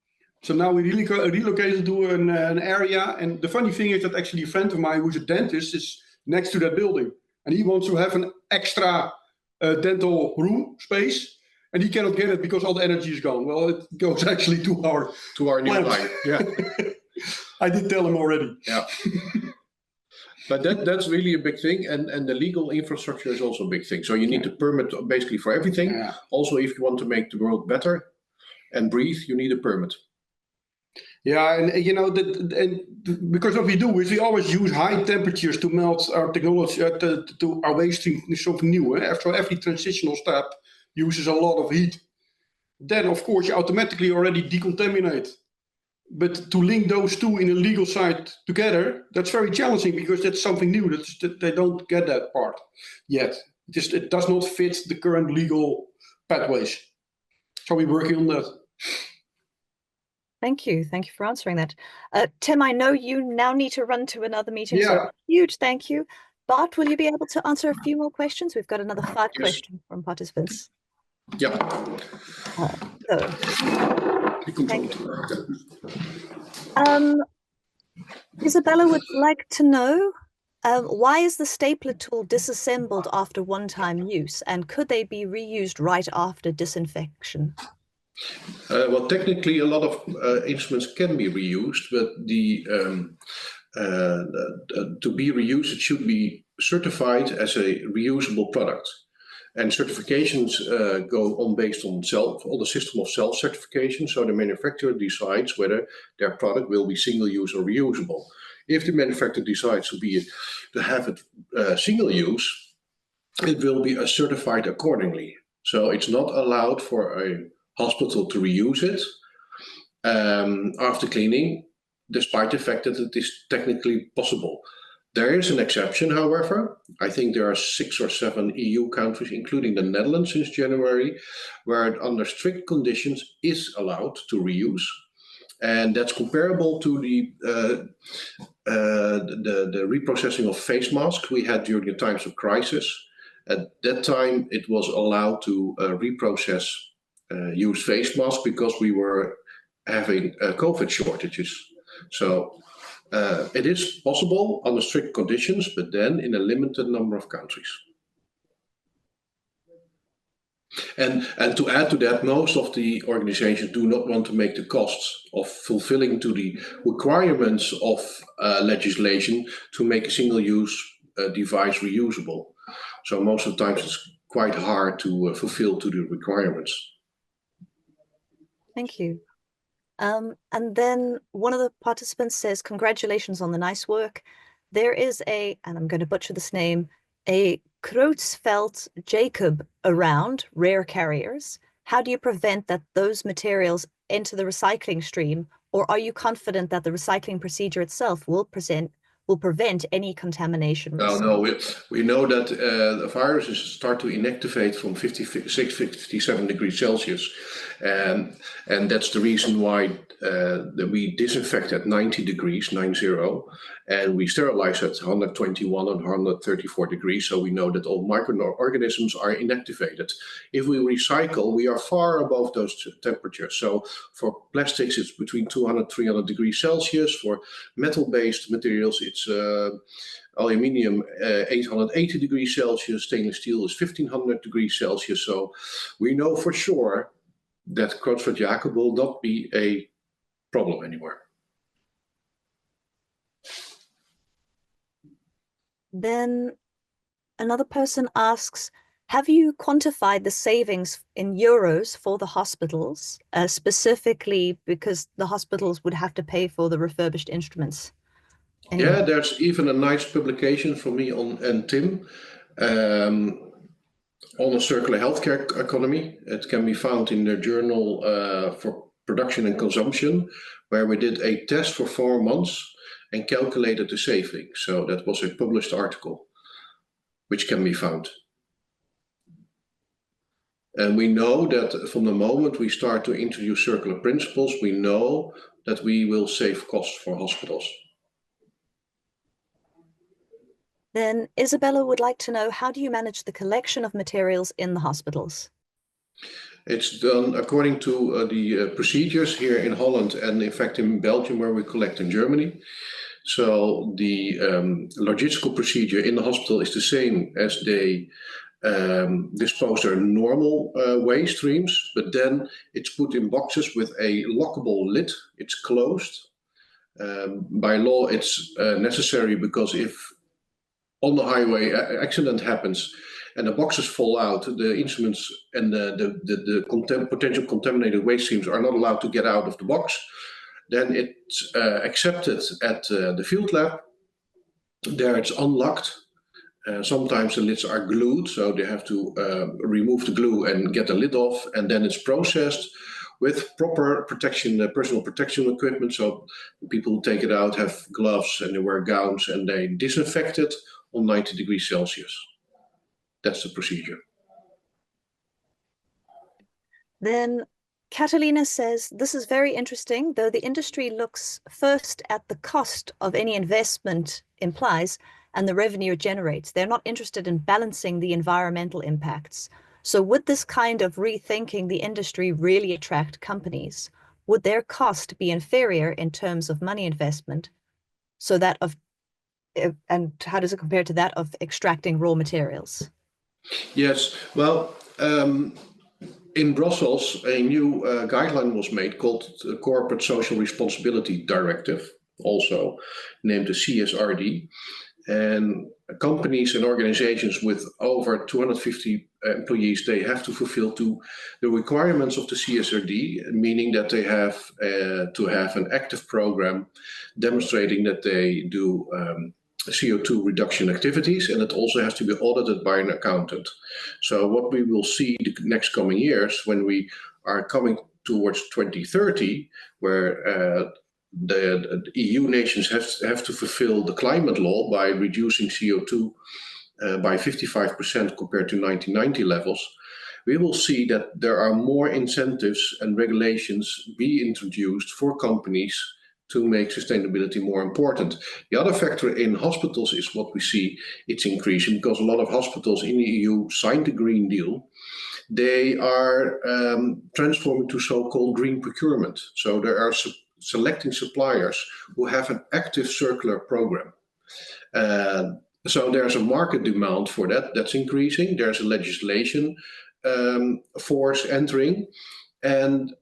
So now we relocated to an area. And the funny thing is that actually a friend of mine who's a dentist is next to that building. And he wants to have an extra dental room space. And he cannot get it because all the energy is gone. Well, it goes actually to our new line. Yeah. I did tell him already. Yeah. But that's really a big thing, and the legal infrastructure is also a big thing. So you need to permit basically for everything. Yeah. Also, if you want to make the world better and breathe, you need a permit. Yeah, and you know because what we do is we always use high temperatures to melt our technology to our waste stream. Something new. So every transitional step uses a lot of heat. Then, of course, you automatically already decontaminate. But to link those two in a legal side together, that's very challenging because that's something new. That they don't get that part yet. It does not fit the current legal pathways. So we're working on that. Thank you. Thank you for answering that. Tim, I know you now need to run to another meeting. Yeah. So huge thank you. Bart, will you be able to answer a few more questions? We've got another 5 questions from participants. Yeah. Isabella would like to know, why is the stapler tool disassembled after one-time use, and could they be reused right after disinfection? Well, technically, a lot of instruments can be reused, but to be reused, it should be certified as a reusable product. And certifications go on based on the system of self-certification. So the manufacturer decides whether their product will be single-use or reusable. If the manufacturer decides to have it single use, it will be certified accordingly. So it's not allowed for a hospital to reuse it after cleaning, despite the fact that it is technically possible. There is an exception, however. I think there are 6 or 7 EU countries, including the Netherlands since January, where it, under strict conditions, is allowed to reuse. And that's comparable to the reprocessing of face masks we had during the times of crisis. At that time, it was allowed to reprocess used face masks because we were having COVID shortages. So it is possible under strict conditions, but then in a limited number of countries. And to add to that, most of the organizations do not want to make the costs of fulfilling to the requirements of legislation to make a single-use device reusable. So most of the times it's quite hard to fulfill to the requirements. Thank you. And then one of the participants says, congratulations on the nice work. There is and I'm going to butcher this name, a Kreutzfeldt Jacob around rare carriers. How do you prevent that those materials enter the recycling stream, or are you confident that the recycling procedure itself will prevent any contamination risk? No, we know that the viruses start to inactivate from 56, 57 degrees Celsius. And that's the reason why that we disinfect at 90 degrees, 90, and we sterilize at 121 and 134 degrees. So we know that all microorganisms are inactivated. If we recycle, we are far above those temperatures. So for plastics, it's between 200, 300 degrees Celsius. For metal-based materials, it's aluminium 880 degrees Celsius. Stainless steel is 1500 degrees Celsius. So we know for sure that Creutzfeldt Jacob will not be a problem anymore. Then another person asks, have you quantified the savings in euros for the hospitals, specifically because the hospitals would have to pay for the refurbished instruments? Anyway. Yeah, there's even a nice publication from me and Tim on a circular healthcare economy. It can be found in the journal for production and consumption, where we did a test for 4 months and calculated the saving. So that was a published article, which can be found. And we know that from the moment we start to introduce circular principles, we know that we will save costs for hospitals. Then Isabella would like to know, how do you manage the collection of materials in the hospitals? It's done according to the procedures here in Holland and in fact in Belgium, where we collect in Germany. So the logistical procedure in the hospital is the same as they dispose their normal waste streams, but then it's put in boxes with a lockable lid. It's closed. By law, it's necessary because if on the highway accident happens and the boxes fall out, the instruments and the potential contaminated waste streams are not allowed to get out of the box. Then it's accepted at the field lab. There it's unlocked. Sometimes the lids are glued, so they have to remove the glue and get the lid off, and then it's processed with proper protection, personal protection equipment. So people who take it out have gloves and they wear gowns, and they disinfect it on 90 degrees Celsius. That's the procedure. Then Catalina says, this is very interesting, though the industry looks first at the cost of any investment implies and the revenue it generates. They're not interested in balancing the environmental impacts. So would this kind of rethinking the industry really attract companies? Would their cost be inferior in terms of money investment? So that and how does it compare to that of extracting raw materials? Yes, well, in Brussels, a new guideline was made called the Corporate Social Responsibility Directive, also named the CSRD. And companies and organizations with over 250 employees, they have to fulfill to the requirements of the CSRD, meaning that they have to have an active program demonstrating that they do CO2 reduction activities, and it also has to be audited by an accountant. So what we will see the next coming years, when we are coming towards 2030, where the EU nations have to fulfill the climate law by reducing CO2 by 55% compared to 1990 levels, we will see that there are more incentives and regulations be introduced for companies to make sustainability more important. The other factor in hospitals is what we see it's increasing, because a lot of hospitals in the EU signed the Green Deal. They are transforming to so-called green procurement. So they are selecting suppliers who have an active circular program. So there's a market demand for that that's increasing. There's a legislation force entering. And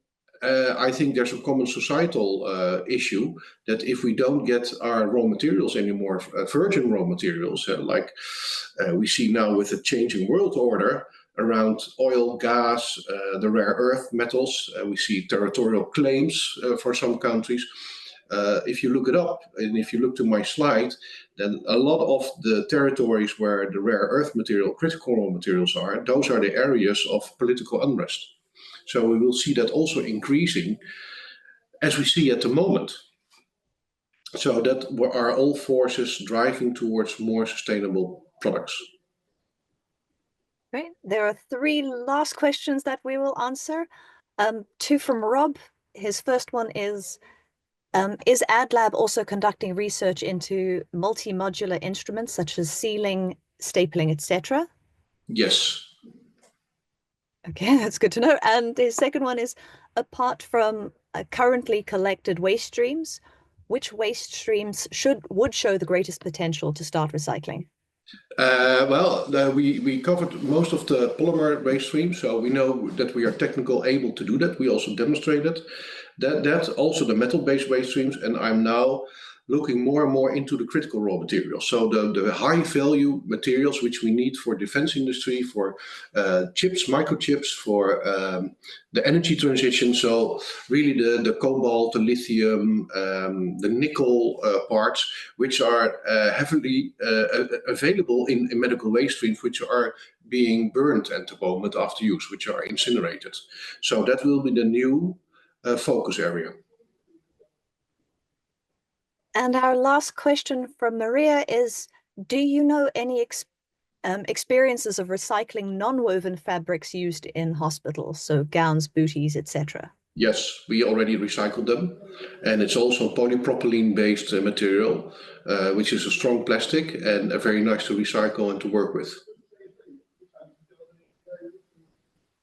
I think there's a common societal issue that if we don't get our raw materials anymore, virgin raw materials, like we see now with the changing world order around oil, gas, the rare earth metals, we see territorial claims for some countries. If you look it up, and if you look to my slide, then a lot of the territories where the rare earth material, critical raw materials are, those are the areas of political unrest. So we will see that also increasing as we see at the moment. So that are all forces driving towards more sustainable products. Great. There are 3 last questions that we will answer. 2 from Rob. His first one is AdLab also conducting research into multi-modular instruments such as sealing, stapling, etc.? Yes. Okay, that's good to know. And the second one is, apart from currently collected waste streams, which waste streams would show the greatest potential to start recycling? We covered most of the polymer waste streams, so we know that we are technically able to do that. We also demonstrated that also the metal-based waste streams, and I'm now looking more and more into the critical raw materials. So the high value materials which we need for defense industry, for chips, microchips, for the energy transition. So really the cobalt, the lithium, the nickel parts, which are heavily available in medical waste streams, which are being burned at the moment after use, which are incinerated. So that will be the new focus area. And our last question from Maria is, do you know any experiences of recycling non-woven fabrics used in hospitals, so gowns, booties, etc.? Yes, we already recycled them. And it's also polypropylene-based material, which is a strong plastic and very nice to recycle and to work with.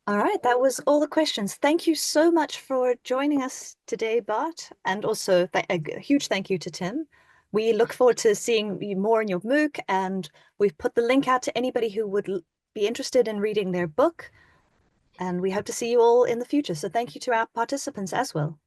All right, that was all the questions. Thank you so much for joining us today, Bart, and also a huge thank you to Tim. We look forward to seeing you more in your MOOC, and we've put the link out to anybody who would be interested in reading their book, and we hope to see you all in the future. So thank you to our participants as well.